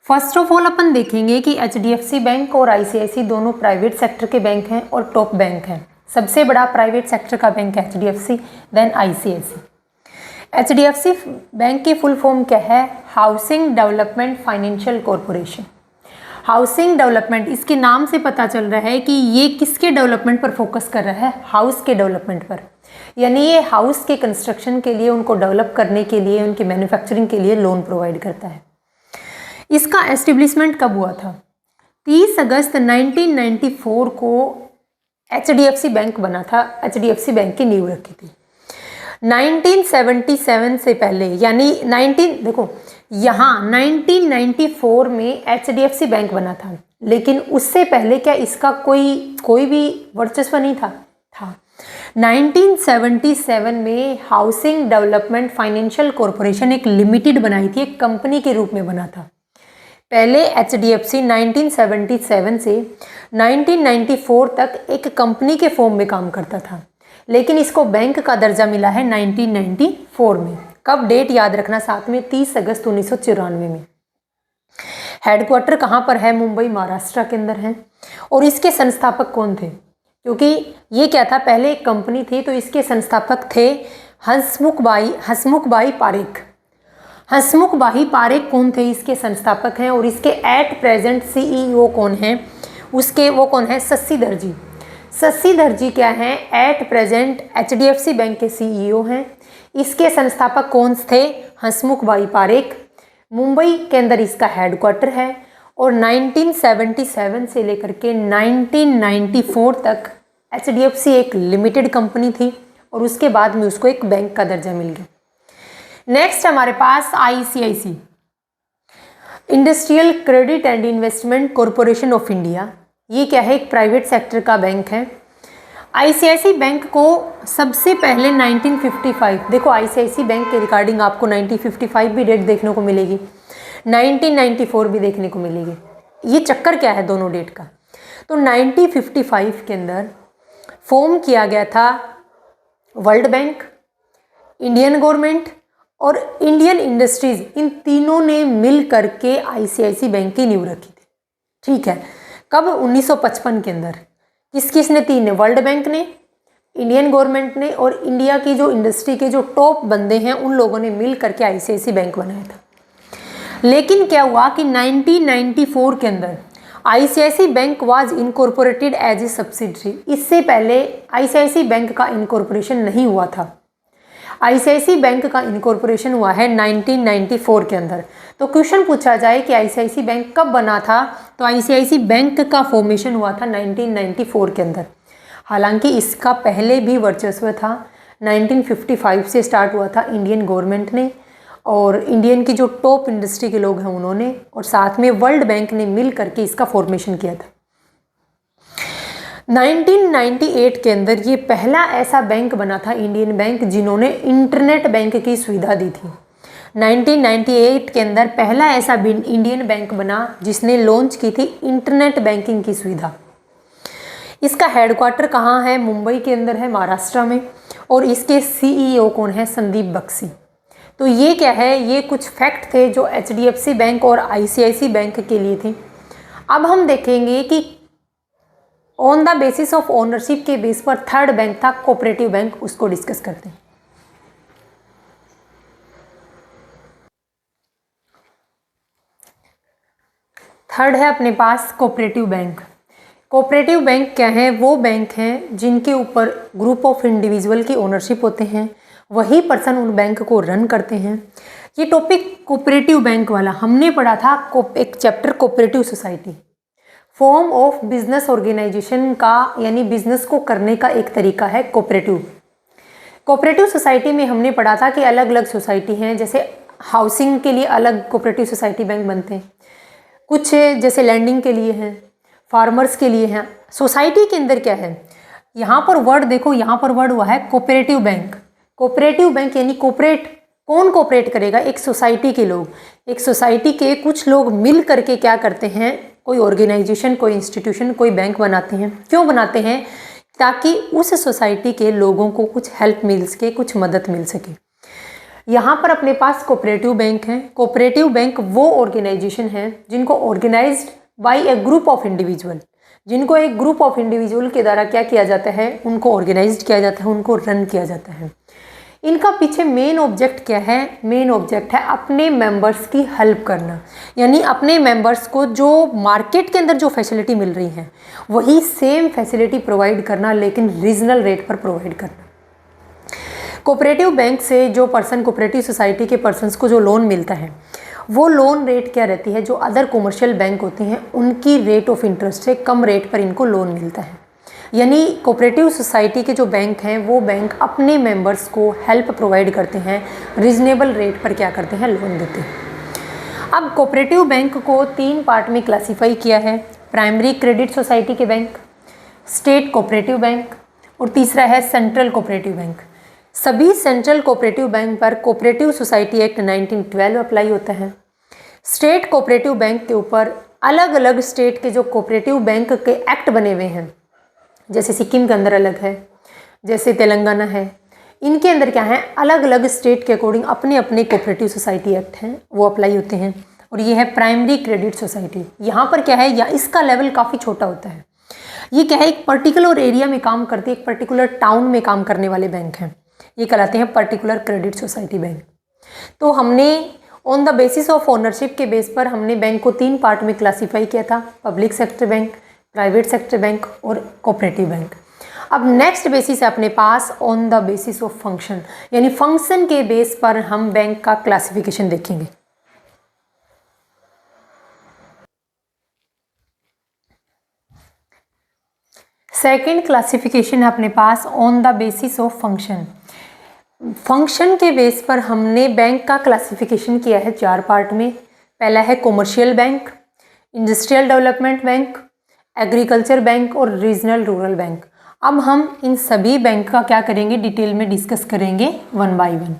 फर्स्ट ऑफ ऑल अपन देखेंगे कि एचडीएफसी बैंक और आईसीआईसी दोनों प्राइवेट सेक्टर के बैंक हैं और टॉप बैंक हैं। सबसे बड़ा प्राइवेट सेक्टर का बैंक है HDFC, then ICICI. HDFC bank की फुल फॉर्म क्या है, housing development financial corporation. Housing development, इसके नाम से पता चल रहा है कि ये किसके डेवलपमेंट पर फोकस कर रहा है, हाउस के डेवलपमेंट पर। यानी ये हाउस के कंस्ट्रक्शन के लिए, उनको डेवलप करने के लिए, उनकी मैन्युफैक्चरिंग के लिए लोन प्रोवाइड करता है। इसका एस्टेब्लिशमेंट कब हुआ था? 30 अगस्त 1994 को HDFC बैंक बना था। HDFC बैंक की नींव रखी थी। 1977 से पहले, यानी 1994 में HDFC बैंक बना था, लेकिन उससे पहले क्या इसका कोई भी वर्चस्व नहीं था? 1977 में हाउसिंग डेवलपमेंट फाइनेंशियल कॉरपोरेशन एक लिमिटेड बनाई थी, एक कंपनी के रूप में बना था। पहले HDFC 1977 से 1994 तक एक कंपनी के फॉर्म में काम करता था, लेकिन इसको बैंक का दर्जा मिला है 1994 में। कब? डेट याद रखना साथ में, 30 अगस्त 1994 में। हेडक्वार्टर कहाँ पर है? मुंबई, महाराष्ट्र के अंदर है। और इसके संस्थापक कौन थे? क्योंकि ये क्या था, पहले एक कंपनी थी, तो इसके संस्थापक थे हसमुखभाई पारेख। हसमुखभाई पारेख कौन थे? इसके संस्थापक हैं। और इसके एट प्रेजेंट CEO कौन है? वो कौन है? शशिधर जी। शशिधर जी क्या हैं? एट प्रेजेंट HDFC बैंक के CEO हैं। इसके संस्थापक कौन थे? हसमुखभाई पारेख। मुंबई के अंदर इसका हेडक्वार्टर है। और 1977 से लेकर के 1994 तक HDFC एक लिमिटेड कंपनी थी, और उसके बाद में उसको एक बैंक का दर्जा मिल गया। नेक्स्ट हमारे पास ICIC, industrial credit and investment corporation of India. ये क्या है? एक प्राइवेट सेक्टर का बैंक है। ICICI बैंक को सबसे पहले 1955, देखो ICICI बैंक के रिगार्डिंग आपको 1955 भी डेट देखने को मिलेगी, 1994 भी देखने को मिलेगी। ये चक्कर क्या है दोनों डेट का? तो 1955 के अंदर फॉर्म किया गया था वर्ल्ड बैंक, इंडियन गवर्नमेंट और इंडियन इंडस्ट्रीज, इन तीनों ने मिल करके ICICI बैंक की नींव रखी थी। ठीक है, कब? 1955 के अंदर। किसने? तीन ने, वर्ल्ड बैंक ने, इंडियन गवर्नमेंट ने और इंडिया की जो इंडस्ट्री के जो टॉप बंदे हैं उन लोगों ने मिल करके ICICI बैंक बनाया था। लेकिन क्या हुआ कि 1994 के अंदर ICICI bank was incorporated as a subsidiary. इससे पहले ICICI बैंक का इनकॉर्पोरेशन नहीं हुआ था। ICICI बैंक का इनकॉर्पोरेशन हुआ है 1994 के अंदर। तो क्वेश्चन पूछा जाए कि ICICI बैंक कब बना था, तो ICICI बैंक का फॉर्मेशन हुआ था 1994 के अंदर। हालांकि इसका पहले भी वर्चस्व था, 1955 से स्टार्ट हुआ था इंडियन गवर्नमेंट ने और इंडियन की जो टॉप इंडस्ट्री के लोग हैं उन्होंने, और साथ में वर्ल्ड बैंक ने मिल करके इसका फॉर्मेशन किया था। 1998 के अंदर ये पहला ऐसा बैंक बना था, इंडियन बैंक, जिन्होंने इंटरनेट बैंक की सुविधा दी थी। 1998 के अंदर पहला ऐसा इंडियन बैंक बना जिसने लॉन्च की थी इंटरनेट बैंकिंग की सुविधा। इसका हेडक्वार्टर कहाँ है? मुंबई के अंदर है, महाराष्ट्र में। और इसके CEO कौन है? संदीप बख्शी। तो ये क्या है? ये कुछ फैक्ट थे जो HDFC बैंक और ICICI बैंक के लिए थे। अब हम देखेंगे कि on the basis of ownership के बेस पर थर्ड बैंक था कोऑपरेटिव बैंक, उसको डिस्कस करते हैं। थर्ड है अपने पास कोऑपरेटिव बैंक। कोऑपरेटिव बैंक क्या है? वो बैंक हैं जिनके ऊपर ग्रुप ऑफ इंडिविजुअल की ओनरशिप होते हैं, वही पर्सन उन बैंक को रन करते हैं। ये टॉपिक कोऑपरेटिव बैंक वाला हमने पढ़ा था, एक chapter cooperative society, form of business organisation का, यानी बिजनेस को करने का एक तरीका है कोऑपरेटिव। कोऑपरेटिव सोसाइटी में हमने पढ़ा था कि अलग अलग सोसाइटी हैं, जैसे हाउसिंग के लिए अलग कोऑपरेटिव सोसाइटी बैंक बनते हैं, कुछ जैसे लैंडिंग के लिए हैं, फार्मर्स के लिए हैं। सोसाइटी के अंदर क्या है? यहाँ पर वर्ड देखो, यहाँ पर वर्ड हुआ है कोऑपरेटिव बैंक। कोऑपरेटिव बैंक यानी कोऑपरेट, कौन कोऑपरेट करेगा? एक सोसाइटी के लोग, एक सोसाइटी के कुछ लोग मिल करके क्या करते हैं? कोई ऑर्गेनाइजेशन, कोई इंस्टीट्यूशन, कोई बैंक बनाते हैं। क्यों बनाते हैं? ताकि उस सोसाइटी के लोगों को कुछ हेल्प मिल सके, कुछ मदद मिल सके। यहाँ पर अपने पास कोऑपरेटिव बैंक है। कोऑपरेटिव बैंक वो ऑर्गेनाइजेशन है जिनको organised by a group of individual, जिनको एक ग्रुप ऑफ इंडिविजुअल के द्वारा क्या किया जाता है? उनको ऑर्गेनाइज्ड किया जाता है, उनको रन किया जाता है। इनका पीछे मेन ऑब्जेक्ट क्या है? मेन ऑब्जेक्ट है अपने मेंबर्स की हेल्प करना, यानी अपने मेंबर्स को जो मार्केट के अंदर जो फैसिलिटी मिल रही है वही सेम फैसिलिटी प्रोवाइड करना, लेकिन रीजनल रेट पर प्रोवाइड करना। कोऑपरेटिव बैंक से जो पर्सन, कोऑपरेटिव सोसाइटी के पर्सनस को जो लोन मिलता है वो लोन रेट क्या रहती है? जो अदर कॉमर्शियल बैंक होते हैं उनकी रेट ऑफ इंटरेस्ट से कम रेट पर इनको लोन मिलता है। यानी कोऑपरेटिव सोसाइटी के जो बैंक हैं वो बैंक अपने मेंबर्स को हेल्प प्रोवाइड करते हैं, रीजनेबल रेट पर क्या करते हैं? लोन देते हैं। अब कोऑपरेटिव बैंक को 3 पार्ट में क्लासीफाई किया है। प्राइमरी क्रेडिट सोसाइटी के बैंक, स्टेट कोऑपरेटिव बैंक और तीसरा है सेंट्रल कोऑपरेटिव बैंक। सभी सेंट्रल कोऑपरेटिव बैंक पर कोऑपरेटिव सोसाइटी एक्ट 1912 अप्लाई होता है। स्टेट कोऑपरेटिव बैंक के ऊपर अलग अलग स्टेट के जो कोऑपरेटिव बैंक के एक्ट बने हुए हैं, जैसे सिक्किम के अंदर अलग है, जैसे तेलंगाना है, इनके अंदर क्या है? अलग अलग स्टेट के अकॉर्डिंग अपने अपने कोऑपरेटिव सोसाइटी एक्ट हैं वो अप्लाई होते हैं। और ये है प्राइमरी क्रेडिट सोसाइटी। यहाँ पर क्या है? या इसका लेवल काफ़ी छोटा होता है। ये क्या है? एक पर्टिकुलर एरिया में काम करती है, एक पर्टिकुलर टाउन में काम करने वाले बैंक हैं, ये कहलाते हैं पर्टिकुलर क्रेडिट सोसाइटी बैंक। तो हमने on the basis of ownership के बेस पर हमने बैंक को 3 पार्ट में क्लासीफाई किया था, public sector bank, private sector bank और कोऑपरेटिव बैंक। अब नेक्स्ट बेसिस है अपने पास on the basis of function, यानी फंक्शन के बेस पर हम बैंक का क्लासिफिकेशन देखेंगे। सेकंड क्लासिफिकेशन है अपने पास on the basis of function. Function के बेस पर हमने बैंक का क्लासिफिकेशन किया है 4 पार्ट में। पहला है commercial bank, industrial development bank, agriculture bank और रीजनल रूरल बैंक। अब हम इन सभी बैंक का क्या करेंगे? डिटेल में डिस्कस करेंगे 1 बाय 1।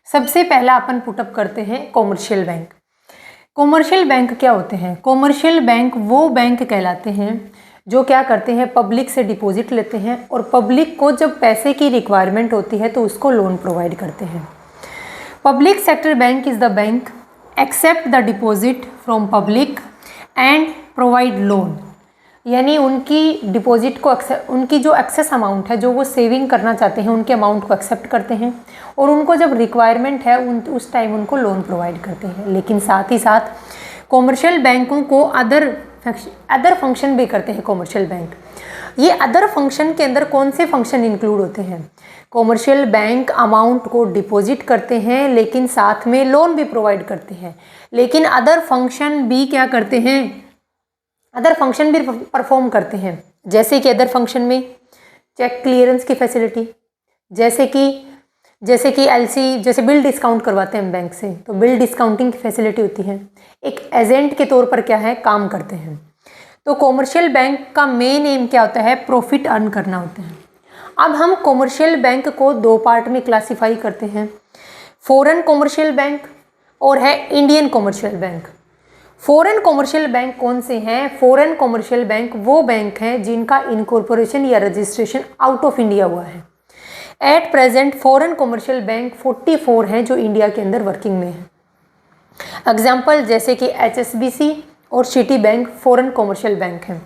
सबसे पहला अपन पुटअप करते हैं कॉमर्शियल बैंक। कॉमर्शियल बैंक क्या होते हैं? कॉमर्शियल बैंक वो बैंक कहलाते हैं जो क्या करते हैं? पब्लिक से डिपॉजिट लेते हैं और पब्लिक को जब पैसे की रिक्वायरमेंट होती है तो उसको लोन प्रोवाइड करते हैं। Public sector bank is the bank accept the deposit from public and provide loan, यानी उनकी डिपॉजिट को उनकी जो एक्सेस अमाउंट है, जो वो सेविंग करना चाहते हैं, उनके अमाउंट को एक्सेप्ट करते हैं और उनको जब रिक्वायरमेंट है उस टाइम उनको लोन प्रोवाइड करते हैं। लेकिन साथ ही साथ कॉमर्शियल बैंकों को अदर फंक्शन भी करते हैं कॉमर्शियल बैंक। ये अदर फंक्शन के अंदर कौन से फंक्शन इंक्लूड होते हैं? कॉमर्शियल बैंक अमाउंट को डिपॉजिट करते हैं लेकिन साथ में लोन भी प्रोवाइड करते हैं, लेकिन अदर फंक्शन भी क्या करते हैं? अदर फंक्शन भी परफॉर्म करते हैं। जैसे कि अदर फंक्शन में चेक क्लियरेंस की फैसिलिटी, जैसे कि एलसी, जैसे बिल डिस्काउंट करवाते हैं हम बैंक से, तो बिल डिस्काउंटिंग की फैसिलिटी होती है। एक एजेंट के तौर पर क्या है? काम करते हैं। तो कॉमर्शियल बैंक का मेन एम क्या होता है? प्रॉफिट अर्न करना होता है। अब हम कॉमर्शियल बैंक को 2 पार्ट में क्लासीफाई करते हैं, फॉरेन कॉमर्शियल बैंक और है Indian commercial bank. Foreign commercial bank कौन से हैं? फॉरेन कॉमर्शियल बैंक वो बैंक हैं जिनका इनकॉर्पोरेशन या रजिस्ट्रेशन आउट ऑफ इंडिया हुआ है। At present foreign commercial bank 44 हैं जो इंडिया के अंदर वर्किंग में हैं। एग्जाम्पल जैसे कि HSBC और city bank foreign commercial bank हैं।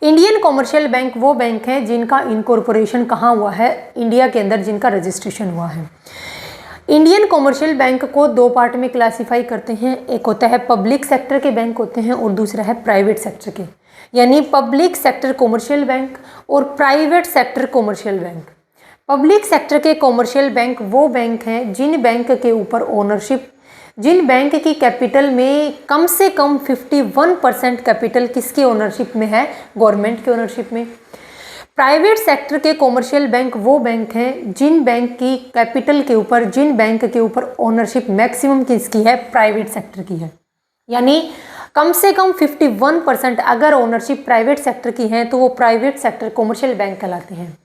इंडियन कॉमर्शियल बैंक वो बैंक हैं जिनका इनकॉर्पोरेशन कहाँ हुआ है? इंडिया के अंदर, जिनका रजिस्ट्रेशन हुआ है। इंडियन कॉमर्शियल बैंक को 2 पार्ट में क्लासीफाई करते हैं, एक होता है पब्लिक सेक्टर के बैंक होते हैं और दूसरा है प्राइवेट सेक्टर के, यानी पब्लिक सेक्टर कॉमर्शियल बैंक और private sector commercial bank. Public sector के कॉमर्शियल बैंक वो बैंक हैं जिन बैंक के ऊपर ओनरशिप, जिन बैंक की कैपिटल में कम से कम 51% कैपिटल किसकी ओनरशिप में है? गवर्नमेंट की ओनरशिप में। प्राइवेट सेक्टर के कॉमर्शियल बैंक वो बैंक हैं जिन बैंक की कैपिटल के ऊपर, जिन बैंक के ऊपर ओनरशिप मैक्सिमम किसकी है? प्राइवेट सेक्टर की है। यानी कम से कम 51% अगर ओनरशिप प्राइवेट सेक्टर की है तो वो प्राइवेट सेक्टर कॉमर्शियल बैंक कहलाते हैं।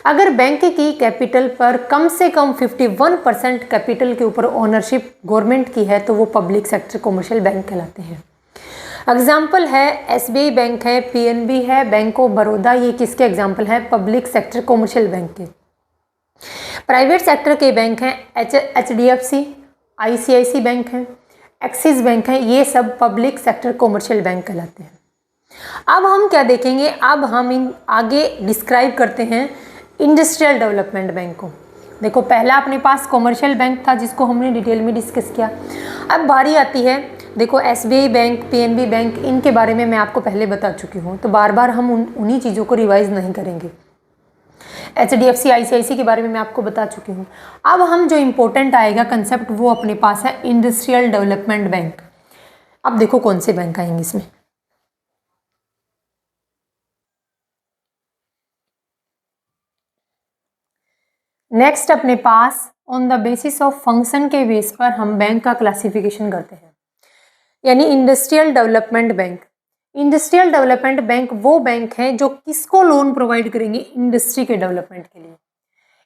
अगर बैंक की कैपिटल पर कम से कम 51% कैपिटल के ऊपर ओनरशिप गवर्नमेंट की है तो वो पब्लिक सेक्टर कॉमर्शियल बैंक कहलाते हैं। एग्जाम्पल है SBI बैंक है, PNB है, बैंक ऑफ बड़ौदा, ये किसके एग्जाम्पल है? पब्लिक सेक्टर कॉमर्शियल बैंक के। प्राइवेट सेक्टर के बैंक हैं HDFC, ICICI बैंक हैं, एक्सिस बैंक है, ये सब पब्लिक सेक्टर कॉमर्शियल बैंक कहलाते हैं। अब हम क्या देखेंगे? अब हम इन आगे डिस्क्राइब करते हैं इंडस्ट्रियल डेवलपमेंट बैंक को। देखो पहला अपने पास कॉमर्शियल बैंक था जिसको हमने डिटेल में डिस्कस किया। अब बारी आती है, देखो एसबीआई बैंक, पीएनबी बैंक, इनके बारे में मैं आपको पहले बता चुकी हूँ, तो बार बार हम उन्हीं चीज़ों को रिवाइज नहीं करेंगे। एचडीएफसी, आईसीआईसी के बारे में मैं आपको बता चुकी हूँ। अब हम जो इम्पोर्टेंट आएगा कंसेप्ट वो अपने पास है इंडस्ट्रियल डेवलपमेंट बैंक। अब देखो कौन से बैंक आएंगे इसमें। नेक्स्ट अपने पास on the basis of function के बेस पर हम बैंक का क्लासिफिकेशन करते हैं, यानी industrial development bank. Industrial development bank वो बैंक हैं जो किसको लोन प्रोवाइड करेंगे, इंडस्ट्री के डेवलपमेंट के लिए।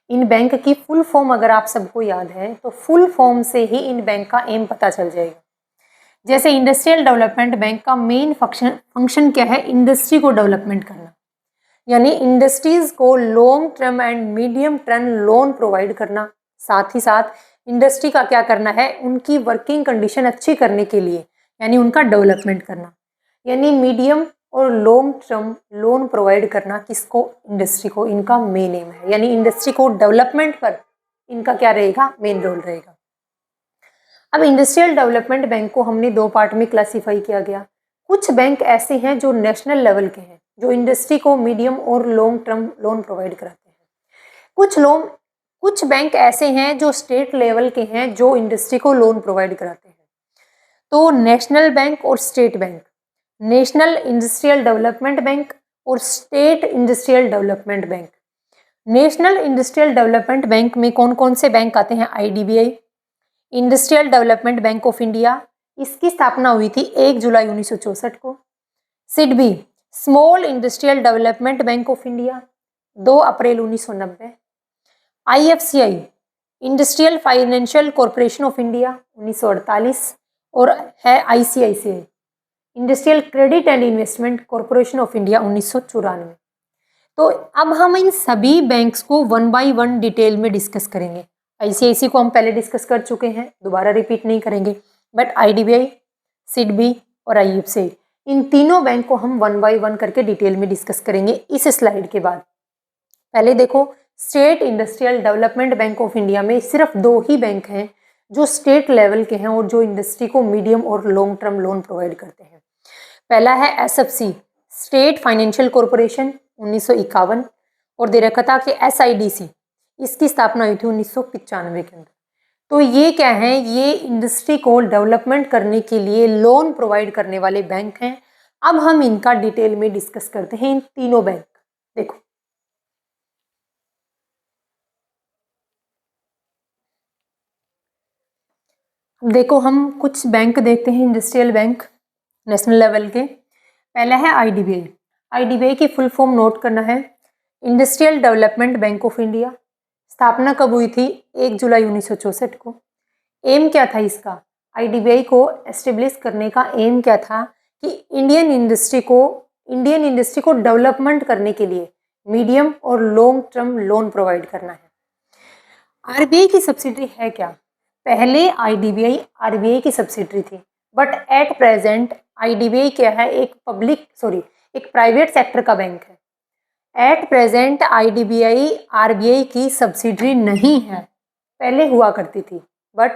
इन बैंक की फुल फॉर्म अगर आप सबको याद है तो फुल फॉर्म से ही इन बैंक का एम पता चल जाएगा। जैसे इंडस्ट्रियल डेवलपमेंट बैंक का मेन फंक्शन क्या है, इंडस्ट्री को डेवलपमेंट करना, यानी इंडस्ट्रीज को long term and medium term loan provide करना। साथ ही साथ इंडस्ट्री का क्या करना है, उनकी वर्किंग कंडीशन अच्छी करने के लिए यानी उनका डेवलपमेंट करना, यानी मीडियम और लॉन्ग टर्म लोन प्रोवाइड करना किसको, इंडस्ट्री को। इनका मेन एम है, यानी इंडस्ट्री को डेवलपमेंट पर इनका क्या रहेगा, मेन रोल रहेगा। अब इंडस्ट्रियल डेवलपमेंट बैंक को हमने दो पार्ट में क्लासीफाई किया गया। कुछ बैंक ऐसे हैं जो नेशनल लेवल के हैं, जो इंडस्ट्री को मीडियम और लॉन्ग टर्म लोन प्रोवाइड कराते हैं। कुछ बैंक ऐसे हैं जो स्टेट लेवल के हैं, जो इंडस्ट्री को लोन प्रोवाइड कराते हैं। तो नेशनल बैंक और state bank, national industrial development bank और state industrial development bank. National industrial development bank में कौन कौन से बैंक आते हैं, IDBI, industrial development bank of India, इसकी स्थापना हुई थी 1 जुलाई 1964 को। SIDBI, small industrial development bank of India, 2 अप्रैल 1990। IFCI, industrial financial corporation of India, 1948। और है ICICI, industrial credit and investment corporation of India, 1994। तो अब हम इन सभी बैंक्स को 1 बाय 1 डिटेल में डिस्कस करेंगे। आईसीआईसी को हम पहले डिस्कस कर चुके हैं, दोबारा रिपीट नहीं करेंगे, बट आईडीबीआई, सिडबी और आईएफसीआई, इन तीनों बैंक को हम 1 बाय 1 करके डिटेल में डिस्कस करेंगे इस स्लाइड के बाद। पहले देखो, state industrial development bank of India में सिर्फ 2 ही बैंक हैं जो स्टेट लेवल के हैं और जो इंडस्ट्री को मीडियम और लॉन्ग टर्म लोन प्रोवाइड करते हैं। पहला है एसएफसी, स्टेट फाइनेंशियल कॉरपोरेशन, 1951, और दे रखा था कि एसआईडीसी, इसकी स्थापना हुई थी 1995 के अंदर। तो ये क्या है, ये इंडस्ट्री को डेवलपमेंट करने के लिए लोन प्रोवाइड करने वाले बैंक हैं। अब हम इनका डिटेल में डिस्कस करते हैं, इन तीनों बैंक। देखो हम कुछ बैंक देखते हैं, इंडस्ट्रियल बैंक नेशनल लेवल के। पहला है आईडीबीआई। आईडीबीआई की फुल फॉर्म नोट करना है, industrial development bank of India. स्थापना कब हुई थी, 1 जुलाई 1964 को। एम क्या था इसका, आईडीबीआई को एस्टेब्लिश करने का एम क्या था कि इंडियन इंडस्ट्री को डेवलपमेंट करने के लिए मीडियम और लॉन्ग टर्म लोन प्रोवाइड करना है। आरबीआई की सब्सिडरी है क्या, पहले आईडीबीआई आरबीआई की सब्सिडरी थी, बट एट प्रेजेंट आईडीबीआई क्या है, एक प्राइवेट सेक्टर का बैंक है। एट प्रेजेंट आईडीबीआई आरबीआई की सब्सिडरी नहीं है, पहले हुआ करती थी, बट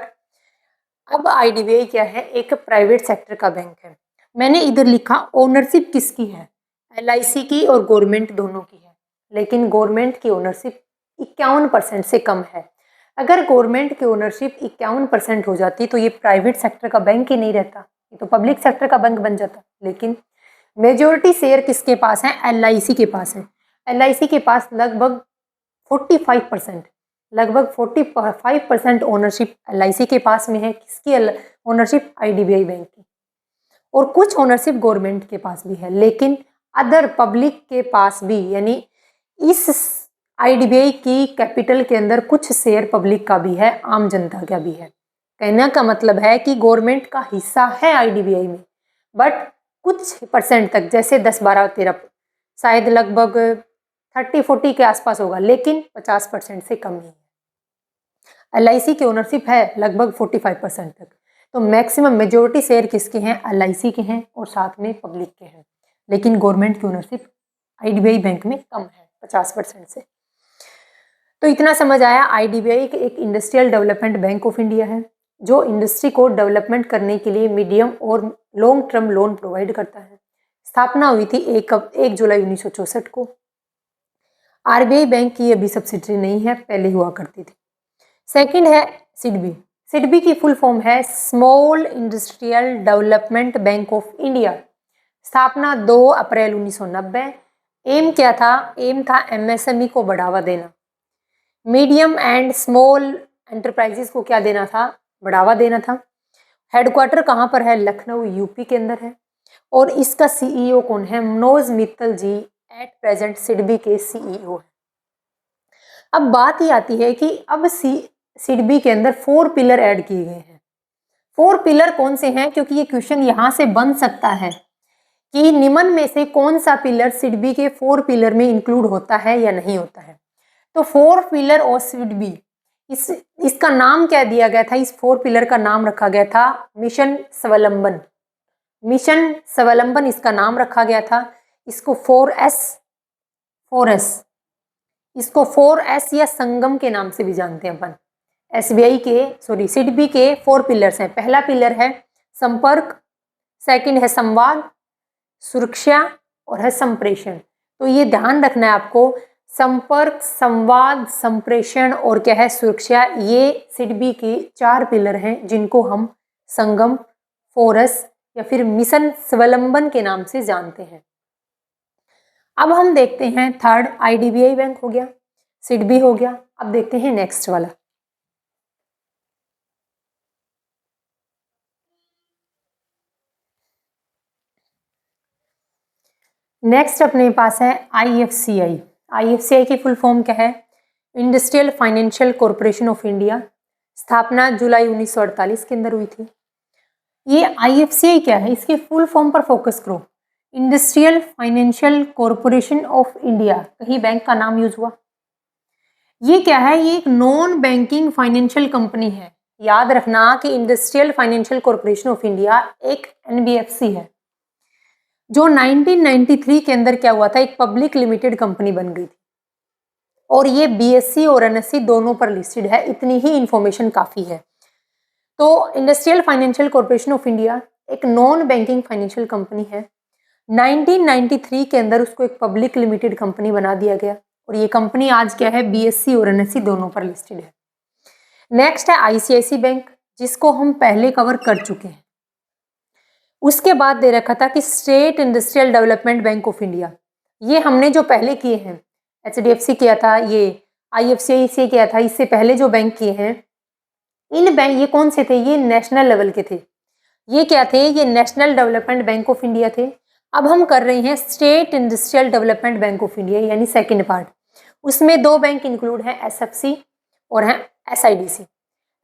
अब आईडीबीआई क्या है, एक प्राइवेट सेक्टर का बैंक है। मैंने इधर लिखा ओनरशिप किसकी है, एलआईसी की और गवर्नमेंट दोनों की है, लेकिन गवर्नमेंट की ओनरशिप 51% से कम है। अगर गवर्नमेंट की ओनरशिप 51% हो जाती तो ये प्राइवेट सेक्टर का बैंक ही नहीं रहता, ये तो पब्लिक सेक्टर का बैंक बन जाता। लेकिन मेजॉरिटी शेयर किसके पास है, एलआईसी के पास है। एलआईसी के पास लगभग 45% ओनरशिप एलआईसी के पास में है। किसकी ओनरशिप, आईडीबीआई बैंक की। और कुछ ओनरशिप गवर्नमेंट के पास भी है, लेकिन अदर पब्लिक के पास भी, यानी इस आईडीबीआई की कैपिटल के अंदर कुछ शेयर पब्लिक का भी है, आम जनता का भी है। कहने का मतलब है कि गवर्नमेंट का हिस्सा है आईडीबीआई में, बट कुछ परसेंट तक, जैसे 10, 12, 13, शायद लगभग 30-40 के आसपास होगा, लेकिन 50% से कम नहीं है। एलआईसी की ओनरशिप है लगभग 45% तक। तो मैक्सिमम मेजोरिटी शेयर किसके हैं, एलआईसी के हैं और साथ में पब्लिक के हैं, लेकिन गवर्नमेंट की ओनरशिप आईडीबीआई बैंक में कम है 50% से। तो इतना समझ आया, IDBI एक industrial development bank of India है जो इंडस्ट्री को डेवलपमेंट करने के लिए मीडियम और लॉन्ग टर्म लोन प्रोवाइड करता है। स्थापना हुई थी 1 जुलाई 1964 को। RBI बैंक की अभी सब्सिडरी नहीं है, पहले हुआ करती थी। सेकंड है सिडबी। सिडबी की फुल फॉर्म है small industrial development bank of India. स्थापना 2 अप्रैल 1990। एम क्या था? एम था MSME को बढ़ावा देना। मीडियम एंड स्मॉल एंटरप्राइजेस को क्या देना था? बढ़ावा देना था। हेडक्वार्टर कहाँ पर है? लखनऊ, यूपी के अंदर है। और इसका CEO कौन है? मनोज मित्तल जी एट प्रेजेंट सिडबी के CEO है। अब बात ही आती है कि अब सिडबी के अंदर 4 पिलर ऐड किए गए हैं। 4 पिलर कौन से हैं? क्योंकि ये क्वेश्चन यहाँ से बन सकता है कि निम्न में से कौन सा पिलर सिडबी के 4 पिलर में इंक्लूड होता है या नहीं होता है। तो 4 पिलर और सिडबी, इसका नाम क्या दिया गया था? इस 4 पिलर का नाम रखा गया था मिशन स्वावलंबन। मिशन स्वावलंबन इसका नाम रखा गया था। इसको 4S इसको 4S या संगम के नाम से भी जानते हैं अपन। सिडबी के 4 पिलर्स हैं। पहला पिलर है संपर्क, सेकंड है संवाद, सुरक्षा और है संप्रेषण। तो ये ध्यान रखना है आपको, संपर्क, संवाद, संप्रेषण और क्या है? सुरक्षा। ये सिडबी के 4 पिलर हैं जिनको हम संगम, 4S या फिर मिशन स्वावलंबन के नाम से जानते हैं। अब हम देखते हैं थर्ड, IDBI बैंक हो गया, सिडबी हो गया। अब देखते हैं नेक्स्ट वाला। नेक्स्ट अपने पास है IFCI। IFCI की फुल फॉर्म क्या है? Industrial financial corporation of India. स्थापना जुलाई 1948 के अंदर हुई थी। ये IFCI क्या है? इसके फुल फॉर्म पर फोकस करो। Industrial financial corporation of India, कहीं बैंक का नाम यूज हुआ? ये क्या है? ये एक नॉन बैंकिंग फाइनेंशियल कंपनी है। याद रखना कि industrial financial corporation of India एक NBFC है जो 1993 के अंदर क्या हुआ था? एक पब्लिक लिमिटेड कंपनी बन गई थी और ये BSE और NSE दोनों पर लिस्टेड है। इतनी ही इंफॉर्मेशन काफी है। तो industrial financial corporation of India एक नॉन बैंकिंग फाइनेंशियल कंपनी है। 1993 के अंदर उसको एक पब्लिक लिमिटेड कंपनी बना दिया गया और ये कंपनी आज क्या है? BSE और NSE दोनों पर लिस्टेड है। नेक्स्ट है ICICI बैंक, जिसको हम पहले कवर कर चुके हैं। उसके बाद दे रखा था कि state industrial development bank of India. ये हमने जो पहले किए हैं, HDFC किया था, ये IFCI से किया था। इससे पहले जो बैंक किए हैं, इन बैंक ये कौन से थे? ये नेशनल लेवल के थे। ये क्या थे? ये national development bank of India थे। अब हम कर रहे हैं state industrial development bank of India, यानी सेकेंड पार्ट। उसमें 2 बैंक इंक्लूड है, SFC और है SIDC।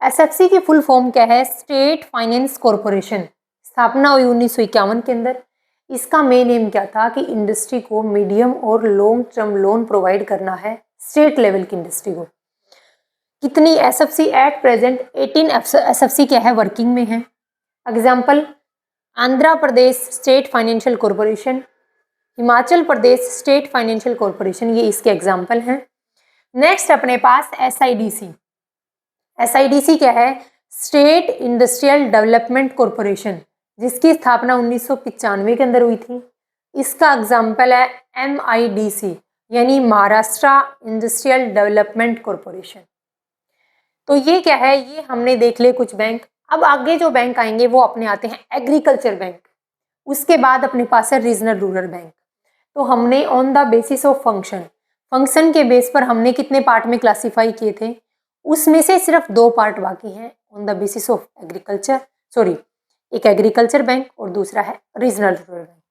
SFC की फुल फॉर्म क्या है? State finance corporation. स्थापना हुई 1951 के अंदर। इसका मेन एम क्या था? कि इंडस्ट्री को मीडियम और लॉन्ग टर्म लोन प्रोवाइड करना है, स्टेट लेवल की इंडस्ट्री को। कितनी SFC एट प्रेजेंट? 18 SFC क्या है? वर्किंग में है। Example, Andhra Pradesh state financial corporation, Himachal Pradesh state financial corporation, ये इसके एग्जाम्पल हैं। नेक्स्ट अपने पास SIDC। SIDC क्या है? स्टेट इंडस्ट्रियल डेवलपमेंट कॉरपोरेशन, जिसकी स्थापना 1995 के अंदर हुई थी। इसका एग्जाम्पल है MIDC, यानी महाराष्ट्र इंडस्ट्रियल डेवलपमेंट कॉरपोरेशन। तो ये क्या है? ये हमने देख ले कुछ बैंक। अब आगे जो बैंक आएंगे वो अपने आते हैं एग्रीकल्चर बैंक। उसके बाद अपने पास है रीजनल रूरल बैंक। तो हमने on the basis of function के बेस पर हमने कितने पार्ट में क्लासीफाई किए थे? उसमें से सिर्फ 2 पार्ट बाकी हैं on the basis of agriculture, एक एग्रीकल्चर बैंक और दूसरा है रीजनल रूरल बैंक।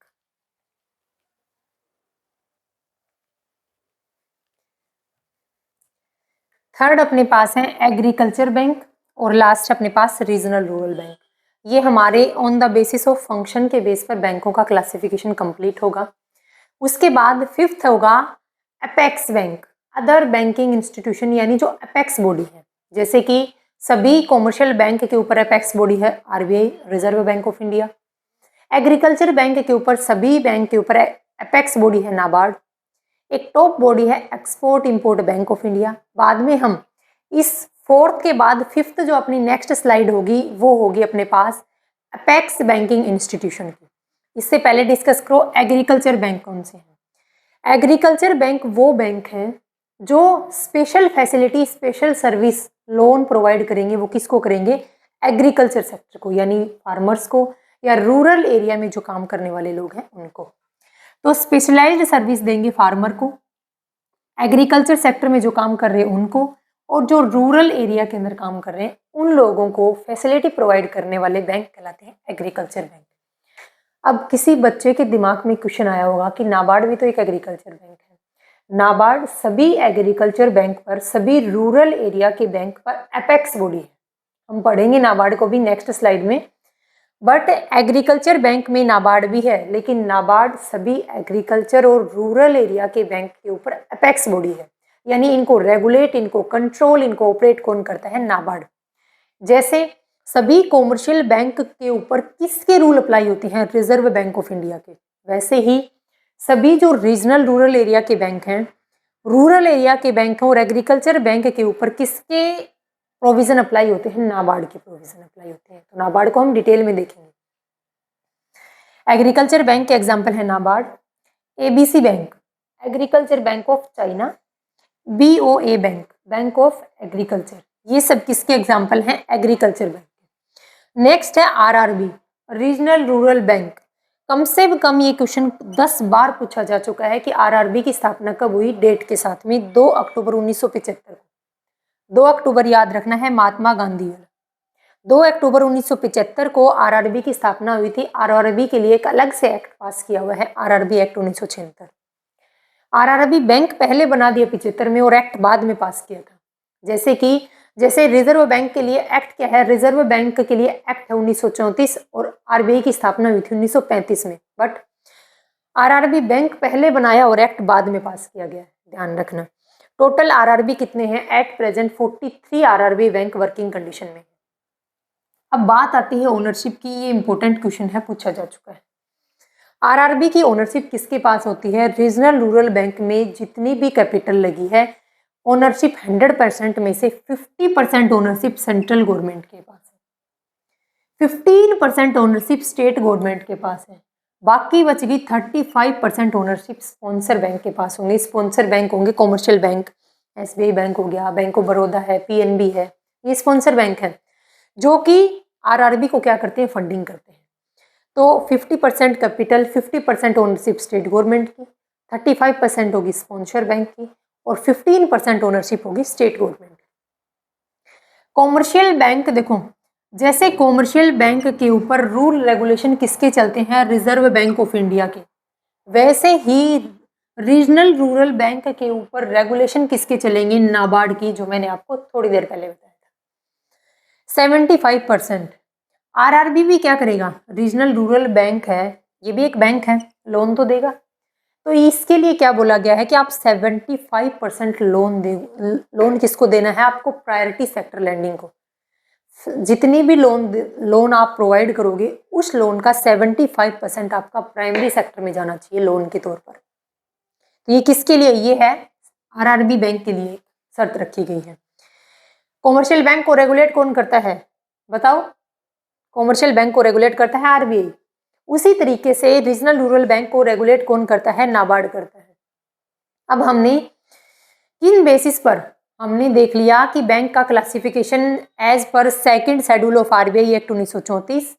थर्ड अपने पास है एग्रीकल्चर बैंक और लास्ट अपने पास रीजनल रूरल बैंक। ये हमारे on the basis of function के बेस पर बैंकों का क्लासिफिकेशन कंप्लीट होगा। उसके बाद 5th होगा apex bank, other banking institution, यानी जो अपेक्स बॉडी है। जैसे कि सभी कॉमर्शियल बैंक के ऊपर अपेक्स बॉडी है RBI, reserve bank of India. Agriculture bank के ऊपर, सभी बैंक के ऊपर अपेक्स बॉडी है नाबार्ड। एक टॉप बॉडी है export import bank of India. बाद में हम इस फोर्थ के बाद फिफ्थ जो अपनी नेक्स्ट स्लाइड होगी वो होगी अपने पास अपेक्स बैंकिंग इंस्टीट्यूशन की। इससे पहले डिस्कस करो एग्रीकल्चर बैंक कौन से हैं। एग्रीकल्चर बैंक वो बैंक हैं जो special facility special service loan provide करेंगे। वो किसको करेंगे? एग्रीकल्चर सेक्टर को, यानी फार्मर्स को या रूरल एरिया में जो काम करने वाले लोग हैं उनको। तो स्पेशलाइज्ड सर्विस देंगे फार्मर को, एग्रीकल्चर सेक्टर में जो काम कर रहे हैं उनको, और जो रूरल एरिया के अंदर काम कर रहे हैं उन लोगों को फैसिलिटी प्रोवाइड करने वाले बैंक कहलाते हैं एग्रीकल्चर बैंक। अब किसी बच्चे के दिमाग में क्वेश्चन आया होगा कि नाबार्ड भी तो एक एग्रीकल्चर बैंक है। नाबार्ड सभी एग्रीकल्चर बैंक पर, सभी रूरल एरिया के बैंक पर अपेक्स बॉडी है। हम पढ़ेंगे नाबार्ड को भी नेक्स्ट स्लाइड में। बट एग्रीकल्चर बैंक में नाबार्ड भी है, लेकिन नाबार्ड सभी एग्रीकल्चर और रूरल एरिया के बैंक के ऊपर अपेक्स बॉडी है, यानी इनको रेगुलेट, इनको कंट्रोल, इनको ऑपरेट कौन करता है? नाबार्ड। जैसे सभी कॉमर्शियल बैंक के ऊपर किसके रूल अप्लाई होती हैं? रिजर्व बैंक ऑफ इंडिया के। वैसे ही सभी जो रीजनल रूरल एरिया के बैंक हैं, रूरल एरिया के बैंक और एग्रीकल्चर बैंक के ऊपर किसके प्रोविजन अप्लाई होते हैं? नाबार्ड के प्रोविजन अप्लाई होते हैं। तो नाबार्ड को हम डिटेल में देखेंगे। एग्रीकल्चर बैंक के एग्जाम्पल है NABARD, ABC bank agriculture bank of China, BOA bank bank of agriculture. ये सब किसके एग्जाम्पल हैं? Agriculture bank. नेक्स्ट है आरआरबी रीजनल रूरल बैंक। कम से कम ये क्वेश्चन 10 बार पूछा जा चुका है कि आरआरबी की स्थापना कब हुई, डेट के साथ में 2 अक्टूबर 1975 को। 2 अक्टूबर याद रखना है, महात्मा गांधी। 2 अक्टूबर 1975 को आरआरबी की स्थापना हुई थी। आरआरबी के लिए एक अलग से एक्ट पास किया हुआ है, आरआरबी एक्ट 1976। आरआरबी बैंक पहले बना दिया 75 में और एक्ट बाद में पास किया था। जैसे रिजर्व बैंक के लिए एक्ट क्या है? रिजर्व बैंक के लिए एक्ट है 1934 और आरबीआई की स्थापना हुई थी 1935 में। बट आरआरबी बैंक पहले बनाया और एक्ट बाद में पास किया गया, ध्यान रखना। टोटल आरआरबी कितने हैं? At present 43 RRB bank working condition में। अब बात आती है ओनरशिप की। ये इंपॉर्टेंट क्वेश्चन है, पूछा जा चुका है। आरआरबी की ओनरशिप किसके पास होती है? रीजनल रूरल बैंक में जितनी भी कैपिटल लगी है, ओनरशिप 100% में से 50% ओनरशिप सेंट्रल गवर्नमेंट के पास है, 15% ओनरशिप स्टेट गवर्नमेंट के पास है, बाकी बच गई 35% ओनरशिप स्पॉन्सर बैंक के पास होंगे। स्पॉन्सर बैंक होंगे कॉमर्शियल बैंक, एसबीआई बैंक हो गया, बैंक ऑफ बड़ौदा है, पीएनबी है, ये स्पॉन्सर बैंक है जो कि आरआरबी को क्या करते हैं? फंडिंग करते हैं। तो 50% कैपिटल, 50% ओनरशिप स्टेट गवर्नमेंट की, 35% होगी स्पॉन्सर बैंक की और 15% ओनरशिप होगी स्टेट गवर्नमेंट। कॉमर्शियल बैंक देखो, जैसे कॉमर्शियल बैंक के ऊपर रूल रेगुलेशन किसके चलते हैं? रिजर्व बैंक ऑफ इंडिया के। वैसे ही रीजनल रूरल बैंक के ऊपर रेगुलेशन किसके चलेंगे? नाबार्ड की, जो मैंने आपको थोड़ी देर पहले बताया था। 75% आरआरबी भी क्या करेगा? रीजनल रूरल बैंक है, ये भी एक बैंक है, लोन तो देगा। तो इसके लिए क्या बोला गया है कि आप 75% लोन किसको देना है? आपको प्रायोरिटी सेक्टर लैंडिंग को। जितनी भी लोन आप प्रोवाइड करोगे उस लोन का 75% आपका प्राइमरी सेक्टर में जाना चाहिए लोन के तौर पर। तो ये किसके लिए? ये है आरआरबी बैंक के लिए शर्त रखी गई है। कॉमर्शियल बैंक को रेगुलेट कौन करता है? बताओ। कॉमर्शियल बैंक को रेगुलेट करता है आरबीआई। उसी तरीके से रीजनल रूरल बैंक को रेगुलेट कौन करता है? नाबार्ड करता है। अब हमने किन बेसिस पर हमने देख लिया कि बैंक का classification as per second schedule of RBI act 1934।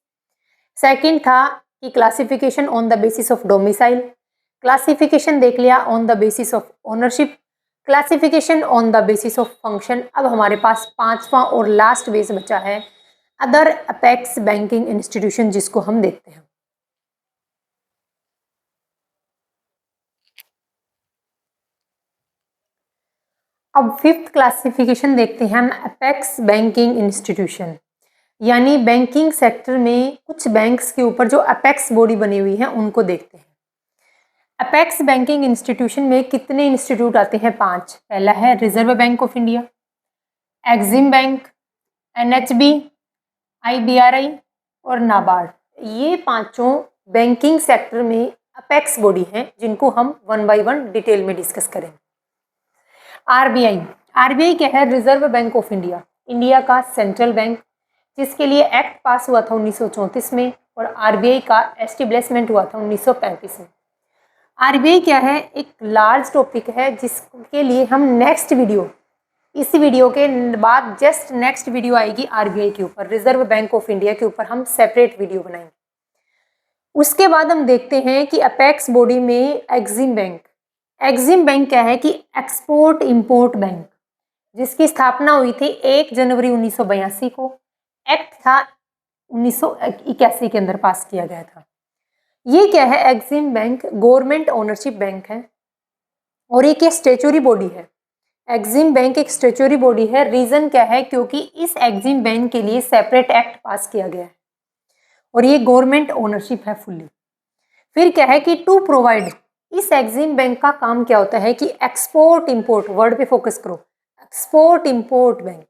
Second था कि classification on the basis of domicile. Classification देख लिया on the basis of ownership, classification on the basis of function. अब हमारे पास 5वां और लास्ट बेस बचा है अदर अपेक्स बैंकिंग इंस्टीट्यूशन, जिसको हम देखते हैं। अब फिफ्थ क्लासिफिकेशन देखते हैं हम अपेक्स बैंकिंग इंस्टीट्यूशन, यानी बैंकिंग सेक्टर में कुछ बैंक्स के ऊपर जो अपेक्स बॉडी बनी हुई है उनको देखते हैं। अपेक्स बैंकिंग इंस्टीट्यूशन में कितने इंस्टीट्यूट आते हैं? 5। पहला है reserve bank of India, EXIM bank, NHB, IBRI और नाबार्ड। ये पांचों बैंकिंग सेक्टर में अपेक्स बॉडी हैं जिनको हम वन बाय वन डिटेल में डिस्कस करेंगे। आरबीआई, आरबीआई क्या है? Reserve bank of India, India का सेंट्रल बैंक, जिसके लिए एक्ट पास हुआ था 1934 में और आरबीआई का एस्टेब्लिशमेंट हुआ था 1935 में। आरबीआई क्या है? एक लार्ज टॉपिक है जिसके लिए हम नेक्स्ट वीडियो, इस वीडियो के बाद जस्ट नेक्स्ट वीडियो आएगी आरबीआई के ऊपर, रिजर्व बैंक ऑफ इंडिया के ऊपर हम सेपरेट वीडियो बनाएंगे। उसके बाद हम देखते हैं कि अपेक्स बॉडी में एक्सिम बैंक, एक्सिम बैंक क्या है कि एक्सपोर्ट इंपोर्ट बैंक, जिसकी स्थापना हुई थी 1 जनवरी 1982 को, एक्ट था 1981 के अंदर पास किया गया था। ये क्या है? EXIM bank government ownership bank है और एक स्टैट्यूटरी बॉडी है। एक्सिम बैंक एक स्टैट्यूटरी बॉडी है। रीजन क्या है? क्योंकि इस एक्सिम बैंक के लिए सेपरेट एक्ट पास किया गया है और ये गवर्नमेंट ओनरशिप है फुल्ली। फिर क्या है कि टू प्रोवाइड, इस एक्सिम बैंक का काम क्या होता है कि एक्सपोर्ट इंपोर्ट, वर्ड पे फोकस करो, export import bank,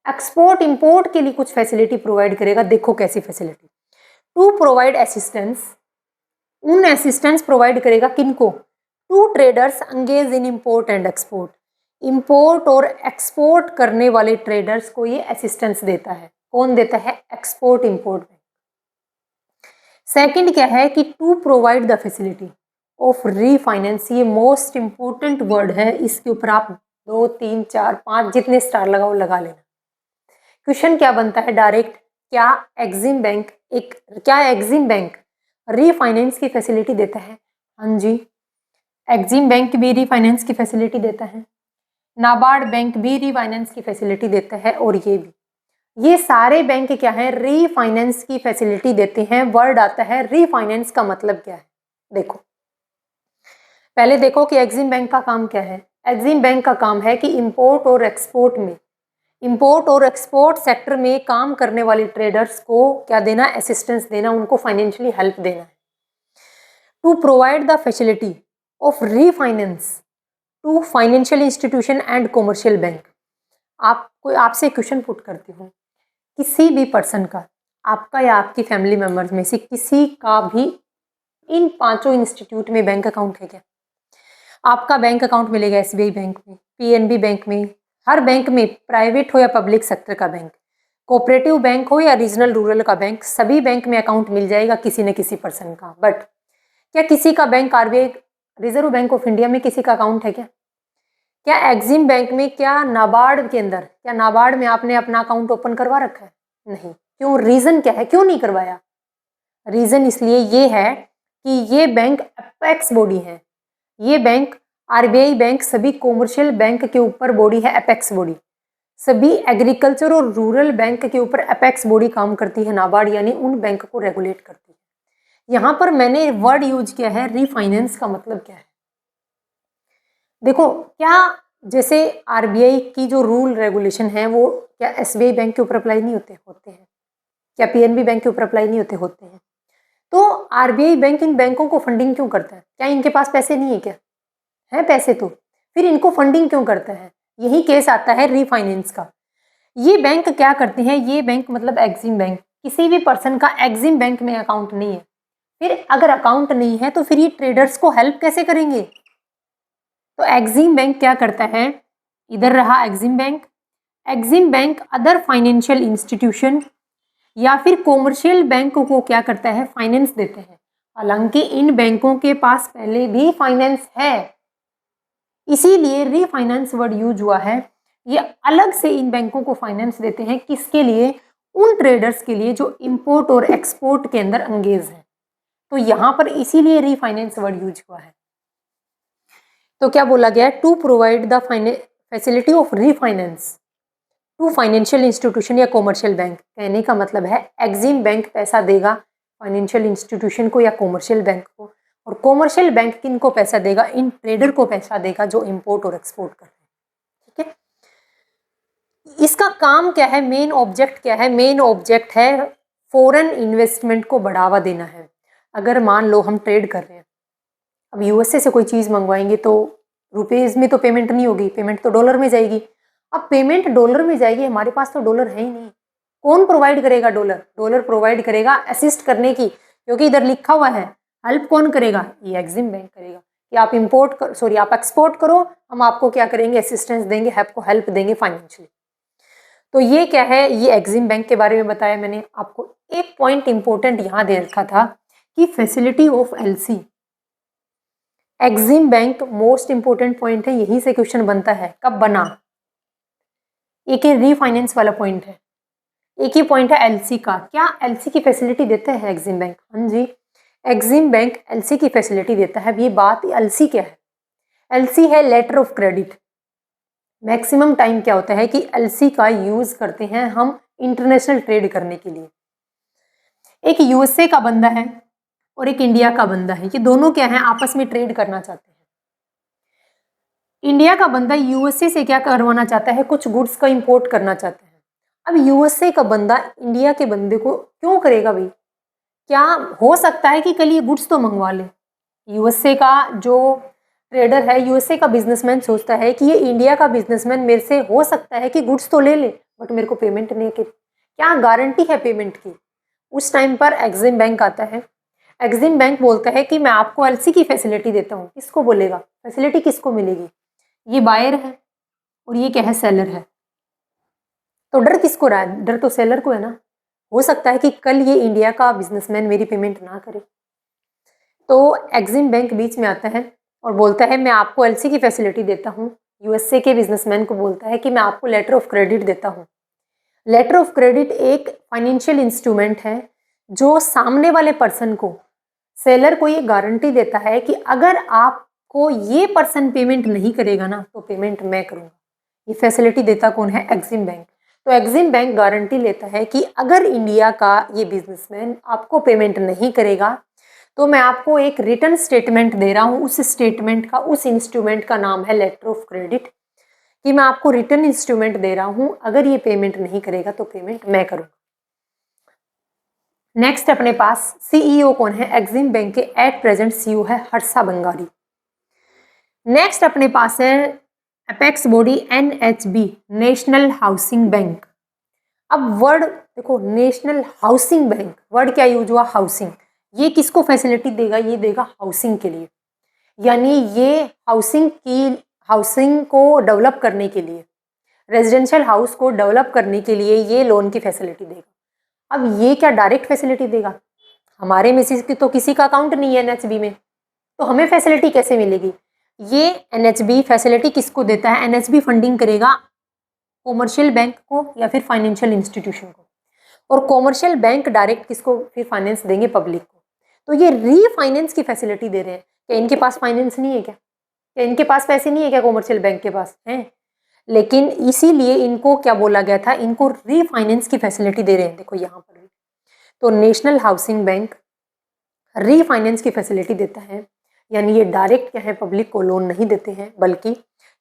export import के लिए कुछ फैसिलिटी प्रोवाइड करेगा। देखो कैसी फैसिलिटी? टू प्रोवाइड असिस्टेंस, उन असिस्टेंस प्रोवाइड करेगा किनको? To traders engage in import and export, import और एक्सपोर्ट करने वाले ट्रेडर्स को ये असिस्टेंस देता है। कौन देता है? Export import bank. सेकंड क्या है कि to provide the facility of refinance, ये मोस्ट इंपोर्टेंट वर्ड है, इसके ऊपर आप 2, 3, 4, 5 जितने स्टार लगाओ लगा लेना। क्वेश्चन क्या बनता है डायरेक्ट? क्या एक्सिम बैंक रीफाइनेंस की फैसिलिटी देता है? हाँ जी, एक्सिम बैंक भी रीफाइनेंस की फैसिलिटी देता है, नाबार्ड बैंक भी रीफाइनेंस की फैसिलिटी देता है और ये भी, ये सारे बैंक क्या है? रीफाइनेंस की फैसिलिटी देते हैं। वर्ड आता है रीफाइनेंस का मतलब क्या है? देखो पहले देखो कि एक्सिम बैंक का काम क्या है। एक्सिम बैंक का काम है कि इंपोर्ट और एक्सपोर्ट में, इंपोर्ट और एक्सपोर्ट सेक्टर में काम करने वाले ट्रेडर्स को क्या देना? असिस्टेंस देना, उनको फाइनेंशियली हेल्प देना है। To provide the facility of refinance to financial institution and commercial bank. आपसे क्वेश्चन पुट करती हूँ, किसी भी पर्सन का, आपका या आपकी फैमिली मेम्बर्स में से किसी का भी इन 5 इंस्टीट्यूट में बैंक अकाउंट है क्या? आपका बैंक अकाउंट मिलेगा एसबीआई बैंक में, पीएनबी बैंक में, हर बैंक में, प्राइवेट हो या पब्लिक सेक्टर का बैंक, कोऑपरेटिव बैंक हो या रीजनल रूरल का बैंक, सभी बैंक में अकाउंट मिल जाएगा किसी न किसी पर्सन का। बट क्या किसी का bank RBI reserve bank of India में किसी का अकाउंट है क्या? क्या एक्सिम बैंक में, क्या नाबार्ड के अंदर, क्या नाबार्ड में आपने अपना अकाउंट ओपन करवा रखा है? नहीं। क्यों? रीजन क्या है, क्यों नहीं करवाया? रीजन इसलिए ये है कि ये बैंक अपेक्स बॉडी है। ये बैंक आरबीआई बैंक सभी कॉमर्शियल बैंक के ऊपर बॉडी है, अपेक्स बॉडी। सभी एग्रीकल्चर और रूरल बैंक के ऊपर अपेक्स बॉडी काम करती है, नाबार्ड, यानी उन बैंक को रेगुलेट करती है। यहाँ पर मैंने वर्ड यूज किया है रीफाइनेंस, का मतलब क्या है? देखो, क्या जैसे आरबीआई की जो रूल रेगुलेशन है वो क्या एसबीआई बैंक के ऊपर अप्लाई नहीं होते हैं? क्या पीएनबी बैंक के ऊपर अप्लाई नहीं होते हैं? तो आरबीआई बैंक इन बैंकों को फंडिंग क्यों करता है? क्या इनके पास पैसे नहीं है क्या? है पैसे, तो फिर इनको फंडिंग क्यों करता है? यही केस आता है रीफाइनेंस का। ये बैंक क्या करते हैं? ये बैंक मतलब एक्सिम बैंक, किसी भी पर्सन का एक्सिम बैंक में अकाउंट नहीं है, फिर अगर अकाउंट नहीं है तो फिर ये ट्रेडर्स को हेल्प कैसे करेंगे? तो एक्सिम बैंक क्या करता है? इधर रहा Exim bank other financial institution या फिर कॉमर्शियल बैंक को क्या करता है? फाइनेंस देते हैं। हालांकि इन बैंकों के पास पहले भी फाइनेंस है, इसीलिए रीफाइनेंस वर्ड यूज हुआ है। ये अलग से इन बैंकों को फाइनेंस देते हैं, किसके लिए? उन ट्रेडर्स के लिए जो इंपोर्ट और एक्सपोर्ट के अंदर एंगेज हैं। तो यहाँ पर इसीलिए रीफाइनेंस वर्ड यूज हुआ है। तो क्या बोला गया? To provide the facility of refinance to financial institution या कॉमर्शियल बैंक। कहने का मतलब है एक्सिम बैंक पैसा देगा फाइनेंशियल इंस्टीट्यूशन को या कॉमर्शियल बैंक को, और कॉमर्शियल बैंक किन को पैसा देगा? इन ट्रेडर को पैसा देगा जो इंपोर्ट और एक्सपोर्ट कर रहे हैं। ठीक है, इसका काम क्या है? मेन ऑब्जेक्ट क्या है? मेन ऑब्जेक्ट है फॉरेन इन्वेस्टमेंट को बढ़ावा देना है। अगर मान लो हम ट्रेड कर रहे हैं, अब यूएसए से कोई चीज़ मंगवाएंगे तो रुपीज़ में तो पेमेंट नहीं होगी, पेमेंट तो डॉलर में जाएगी। अब पेमेंट डॉलर में जाएगी, हमारे पास तो डॉलर है ही नहीं। कौन प्रोवाइड करेगा डॉलर? डॉलर प्रोवाइड करेगा असिस्ट करने की, क्योंकि इधर लिखा हुआ है हेल्प कौन करेगा? ये एग्जिम बैंक करेगा कि आप आप एक्सपोर्ट करो, हम आपको क्या करेंगे? असिस्टेंस देंगे, आपको हेल्प देंगे फाइनेंशियली। तो ये क्या है? ये एग्जिम बैंक के बारे में बताया मैंने आपको। एक पॉइंट इंपॉर्टेंट यहाँ दे रखा था कि facility of LC. EXIM bank most important point है, यहीं से क्वेश्चन बनता है। कब बना? एक ही रीफाइनेंस वाला पॉइंट है, एक ही पॉइंट है एलसी का। क्या एलसी की फैसिलिटी देता है एग्जिम बैंक? हाँ जी, एग्जिम बैंक एलसी की फैसिलिटी देता है। ये बात, एलसी क्या है? एलसी है letter of credit. Maximum time क्या होता है कि एलसी का यूज करते हैं हम इंटरनेशनल ट्रेड करने के लिए। एक यूएसए का बंदा है और एक इंडिया का बंदा है, ये दोनों क्या है? आपस में ट्रेड करना चाहते हैं। इंडिया का बंदा यूएसए से क्या करवाना चाहता है? कुछ गुड्स का इंपोर्ट करना चाहता है। अब यूएसए का बंदा इंडिया के बंदे को क्यों करेगा भाई? क्या हो सकता है कि कल ये गुड्स तो मंगवा ले? यूएसए का जो ट्रेडर है, यूएसए का बिजनेसमैन सोचता है कि ये इंडिया का बिजनेसमैन मेरे से हो सकता है कि गुड्स तो ले ले, बट मेरे को पेमेंट नहीं की। क्या गारंटी है पेमेंट की? उस टाइम पर एग्जिम बैंक आता है। एग्जिम बैंक बोलता है कि मैं आपको एलसी की फैसिलिटी देता हूँ। किसको बोलेगा? फैसिलिटी किसको मिलेगी? ये बायर है और ये क्या है? सेलर है। तो डर किसको रहा है? डर तो सेलर को है ना। हो सकता है कि कल ये इंडिया का बिजनेसमैन मेरी पेमेंट ना करे। तो एग्जिम बैंक बीच में आता है और बोलता है मैं आपको एलसी की फैसिलिटी देता हूँ। यूएसए के बिजनेसमैन को बोलता है कि मैं आपको लेटर ऑफ क्रेडिट देता हूँ। लेटर ऑफ क्रेडिट एक फाइनेंशियल इंस्ट्रूमेंट है जो सामने वाले पर्सन को, सेलर को ये गारंटी देता है कि अगर आपको ये पर्सन पेमेंट नहीं करेगा ना, तो पेमेंट मैं करूँगा। ये फैसिलिटी देता कौन है? EXIM bank. तो एग्जिम बैंक गारंटी लेता है कि अगर इंडिया का ये बिजनेसमैन आपको पेमेंट नहीं करेगा तो मैं आपको एक रिटर्न स्टेटमेंट दे रहा हूँ। उस स्टेटमेंट का, उस इंस्ट्रूमेंट का नाम है लेटर ऑफ क्रेडिट, कि मैं आपको रिटर्न इंस्ट्रूमेंट दे रहा हूँ, अगर ये पेमेंट नहीं करेगा तो पेमेंट मैं करूँगा। नेक्स्ट अपने पास सीईओ कौन है? एग्जिम बैंक के एट प्रेजेंट सीईओ है हर्षा बंगारी। नेक्स्ट अपने पास है apex body NHB, national housing bank. अब वर्ड देखो, नेशनल हाउसिंग बैंक, वर्ड क्या यूज हुआ? हाउसिंग। ये किसको फैसिलिटी देगा? ये देगा हाउसिंग के लिए, यानी ये हाउसिंग को डेवलप करने के लिए, रेजिडेंशियल हाउस को डेवलप करने के लिए ये लोन की फैसिलिटी देगा। अब ये क्या डायरेक्ट फैसिलिटी देगा? हमारे में से तो किसी का अकाउंट नहीं है एनएचबी में, तो हमें फैसिलिटी कैसे मिलेगी? ये एनएचबी फैसिलिटी किसको देता है? एनएचबी फंडिंग करेगा कॉमर्शियल बैंक को या फिर फाइनेंशियल इंस्टीट्यूशन को, और कॉमर्शियल बैंक डायरेक्ट किसको फिर फाइनेंस देंगे? पब्लिक को। तो ये रीफाइनेंस की फैसिलिटी दे रहे हैं। क्या इनके पास फाइनेंस नहीं है क्या? क्या इनके पास पैसे नहीं है क्या? कॉमर्शियल बैंक के पास हैं, लेकिन इसीलिए इनको क्या बोला गया था? इनको रीफाइनेंस की फैसिलिटी दे रहे हैं। देखो यहाँ पर भी, तो नेशनल हाउसिंग बैंक रीफाइनेंस की फैसिलिटी देता है, यानी ये डायरेक्ट क्या है? पब्लिक को लोन नहीं देते हैं, बल्कि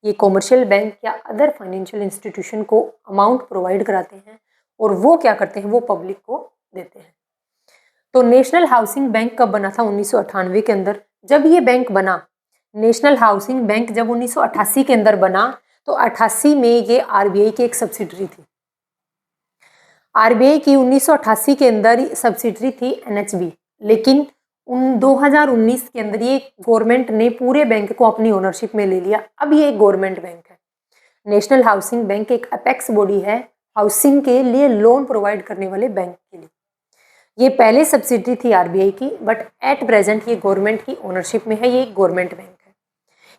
ये कॉमर्शियल बैंक या अदर फाइनेंशियल इंस्टीट्यूशन को अमाउंट प्रोवाइड कराते हैं और वो क्या करते हैं? वो पब्लिक को देते हैं। तो नेशनल हाउसिंग बैंक कब बना था? 1998 के अंदर। जब ये बैंक बना, नेशनल हाउसिंग बैंक जब 1988 के अंदर बना, तो 88 में ये आरबीआई की एक सब्सिडरी थी। आरबीआई की 1988 के अंदर सब्सिडरी थी एनएचबी, लेकिन 2019 के अंदर ये गवर्नमेंट ने पूरे बैंक को अपनी ओनरशिप में ले लिया। अब ये एक गवर्नमेंट बैंक है। नेशनल हाउसिंग बैंक एक अपेक्स बॉडी है हाउसिंग के लिए लोन प्रोवाइड करने वाले बैंक के लिए। ये पहले सब्सिडरी थी आरबीआई की, बट एट प्रेजेंट ये गवर्नमेंट की ओनरशिप में है। ये एक गवर्नमेंट बैंक है।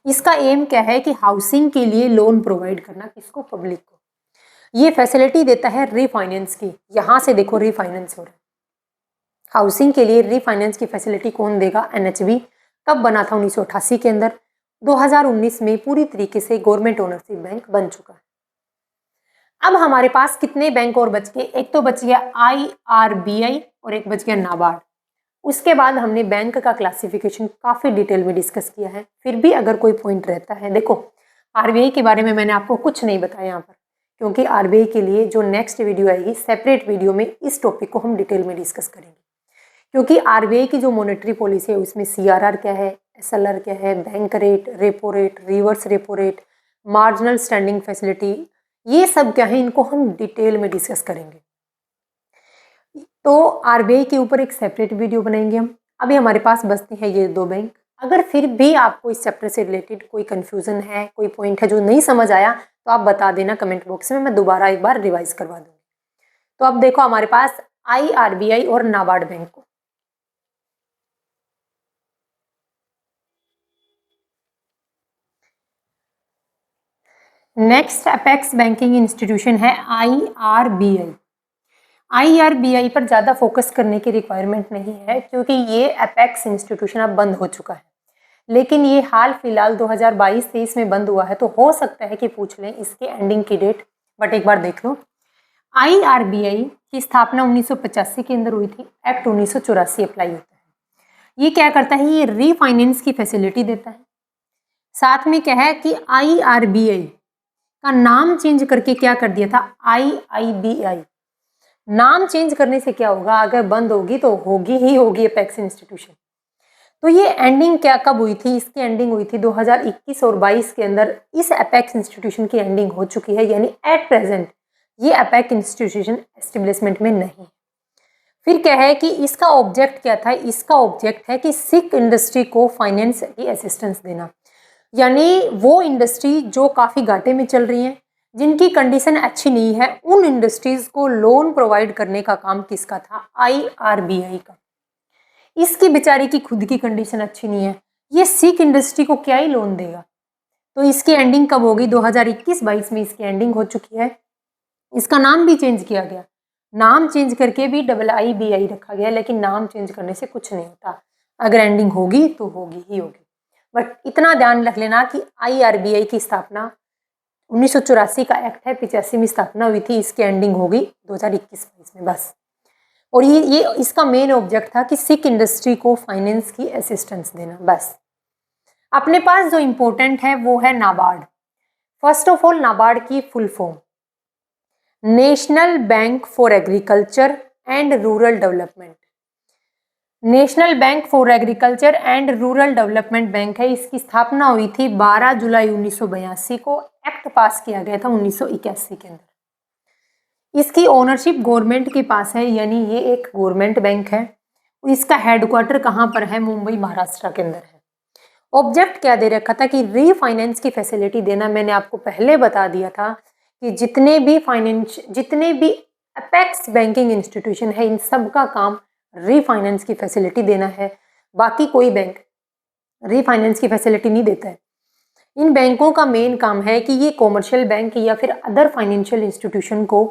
इसका एम क्या है? कि हाउसिंग के लिए लोन प्रोवाइड करना। किसको? पब्लिक को। ये फैसिलिटी देता है रीफाइनेंस की। यहाँ से देखो रीफाइनेंस हो रहा है। हाउसिंग के लिए रीफाइनेंस की फैसिलिटी कौन देगा? एनएचबी। कब बना था? 1988 के अंदर। 2019 में पूरी तरीके से गवर्नमेंट ओनरशिप बैंक बन चुका है। अब हमारे पास कितने बैंक और बच गए? एक तो बच गया आईआरबीआई और एक बच गया नाबार्ड। उसके बाद हमने बैंक का क्लासिफिकेशन काफ़ी डिटेल में डिस्कस किया है। फिर भी अगर कोई पॉइंट रहता है, देखो आरबीआई के बारे में मैंने आपको कुछ नहीं बताया यहाँ पर, क्योंकि आरबीआई के लिए जो नेक्स्ट वीडियो आएगी, सेपरेट वीडियो में इस टॉपिक को हम डिटेल में डिस्कस करेंगे। क्योंकि आरबीआई की जो मॉनेटरी पॉलिसी है उसमें सीआरआर क्या है, एसएलआर क्या है, bank rate, repo rate, reverse repo rate, marginal standing facility, ये सब क्या है, इनको हम डिटेल में डिस्कस करेंगे। तो आरबीआई के ऊपर एक सेपरेट वीडियो बनाएंगे हम। अभी हमारे पास बचते हैं ये 2 बैंक। अगर फिर भी आपको इस चैप्टर से रिलेटेड कोई कंफ्यूजन है, कोई पॉइंट है जो नहीं समझ आया, तो आप बता देना कमेंट बॉक्स में, मैं दोबारा एक बार रिवाइज करवा दूंगी। तो अब देखो हमारे पास IRBI और नाबार्ड बैंक को, नेक्स्ट अपेक्स बैंकिंग इंस्टीट्यूशन है IRBI। IRBI पर ज़्यादा फोकस करने की रिक्वायरमेंट नहीं है क्योंकि ये अपेक्स इंस्टीट्यूशन अब बंद हो चुका है, लेकिन ये हाल फिलहाल 2022-23 में बंद हुआ है, तो हो सकता है कि पूछ लें इसके एंडिंग की डेट, बट एक बार देख लो। IRBI की स्थापना 1985 के अंदर हुई थी, एक्ट 1984 अप्लाई होता है। ये क्या करता है, ये रीफाइनेंस की फैसिलिटी देता है। साथ में क्या है कि IRBI का नाम चेंज करके क्या कर दिया था, IIBI। नाम चेंज करने से क्या होगा, अगर बंद होगी तो होगी ही होगी अपेक्स इंस्टीट्यूशन। तो ये एंडिंग क्या कब हुई थी, इसकी एंडिंग हुई थी 2021 और 22 के अंदर इस अपेक्स इंस्टीट्यूशन की एंडिंग हो चुकी है, यानी एट प्रेजेंट ये अपेक्स इंस्टीट्यूशन एस्टेब्लिशमेंट में नहीं। फिर क्या है कि इसका ऑब्जेक्ट क्या था, इसका ऑब्जेक्ट है कि सिख इंडस्ट्री को फाइनेंस की असिस्टेंस देना, यानी वो इंडस्ट्री जो काफ़ी घाटे में चल रही हैं, जिनकी कंडीशन अच्छी नहीं है, उन इंडस्ट्रीज को लोन प्रोवाइड करने का काम किसका था, IRBI का। इसकी बेचारी की खुद की कंडीशन अच्छी नहीं है, ये सिख इंडस्ट्री को क्या ही लोन देगा। तो इसकी एंडिंग कब होगी, 2021-22 में इसकी एंडिंग हो चुकी है। इसका नाम भी चेंज किया गया, नाम चेंज करके भी IIBI रखा गया, लेकिन नाम चेंज करने से कुछ नहीं होता, अगर एंडिंग होगी तो होगी ही होगी। बट इतना ध्यान रख लेना कि IRBI की स्थापना 1984 का एक्ट है, 85 में स्थापना हुई थी, इसकी एंडिंग होगी 2021-22 में बस। और ये इसका मेन ऑब्जेक्ट था कि सिख इंडस्ट्री को फाइनेंस की असिस्टेंस देना, बस। अपने पास जो इंपॉर्टेंट है वो है NABARD. First of all NABARD की full form national bank for agriculture and rural development. National bank for agriculture and rural development bank है। इसकी स्थापना हुई थी 12 जुलाई 1982 को, एक्ट पास किया गया था 1981 के अंदर। इसकी ओनरशिप गवर्नमेंट के पास है, यानी ये एक गवर्नमेंट बैंक है। इसका हेडक्वार्टर कहाँ पर है, मुंबई महाराष्ट्र के अंदर है। ऑब्जेक्ट क्या दे रखा था कि रीफाइनेंस की फैसिलिटी देना। मैंने आपको पहले बता दिया था कि जितने भी अपेक्स बैंकिंग इंस्टीट्यूशन है, इन सब का काम रीफाइनेंस की फैसिलिटी देना है। बाकी कोई बैंक रीफाइनेंस की फैसिलिटी नहीं देता है। इन बैंकों का मेन काम है कि ये कॉमर्शियल बैंक या फिर अदर फाइनेंशियल इंस्टीट्यूशन को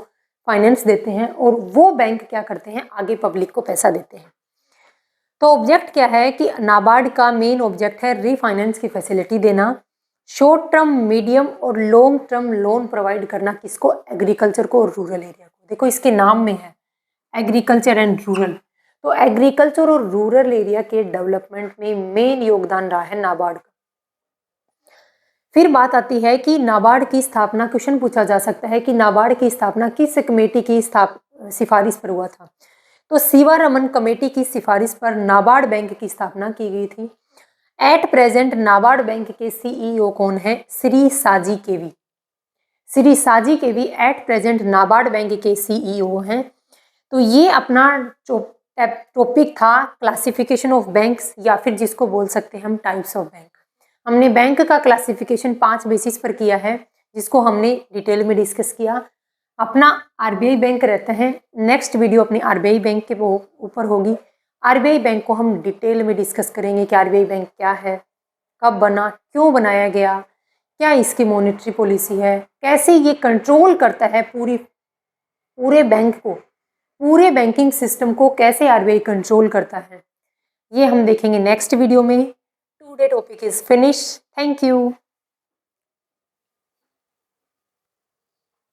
फाइनेंस देते हैं, और वो बैंक क्या करते हैं, आगे पब्लिक को पैसा देते हैं। तो ऑब्जेक्ट क्या है कि नाबार्ड का मेन ऑब्जेक्ट है रीफाइनेंस की फैसिलिटी देना, शॉर्ट टर्म, मीडियम और लॉन्ग टर्म लोन प्रोवाइड करना। किसको, एग्रीकल्चर को और रूरल एरिया को। देखो इसके नाम में है एग्रीकल्चर एंड रूरल, तो एग्रीकल्चर और रूरल एरिया के डेवलपमेंट में मेन योगदान रहा है नाबार्ड का। फिर बात आती है कि नाबार्ड की स्थापना, क्वेश्चन पूछा जा सकता है कि नाबार्ड की स्थापना किस कमेटी की सिफारिश पर हुआ था। तो सीवारमन कमेटी की सिफारिश पर नाबार्ड बैंक की स्थापना की गई थी। एट प्रेजेंट नाबार्ड बैंक के CEO कौन है, श्री साजी केवी। श्री साजी केवी एट प्रेजेंट नाबार्ड बैंक के CEO हैं। तो ये अपना टॉपिक था क्लासिफिकेशन ऑफ बैंक्स, या फिर जिसको बोल सकते हैं हम टाइप्स ऑफ बैंक। हमने बैंक का क्लासिफिकेशन 5 बेसिस पर किया है, जिसको हमने डिटेल में डिस्कस किया। अपना RBI बैंक रहता है, नेक्स्ट वीडियो अपनी RBI बैंक के ऊपर होगी। RBI बैंक को हम डिटेल में डिस्कस करेंगे कि RBI बैंक क्या है, कब बना, क्यों बनाया गया, क्या इसकी मॉनेटरी पॉलिसी है, कैसे ये कंट्रोल करता है पूरे बैंक को, पूरे बैंकिंग सिस्टम को कैसे RBI कंट्रोल करता है, ये हम देखेंगे नेक्स्ट वीडियो में। Today topic is finish. Thank you.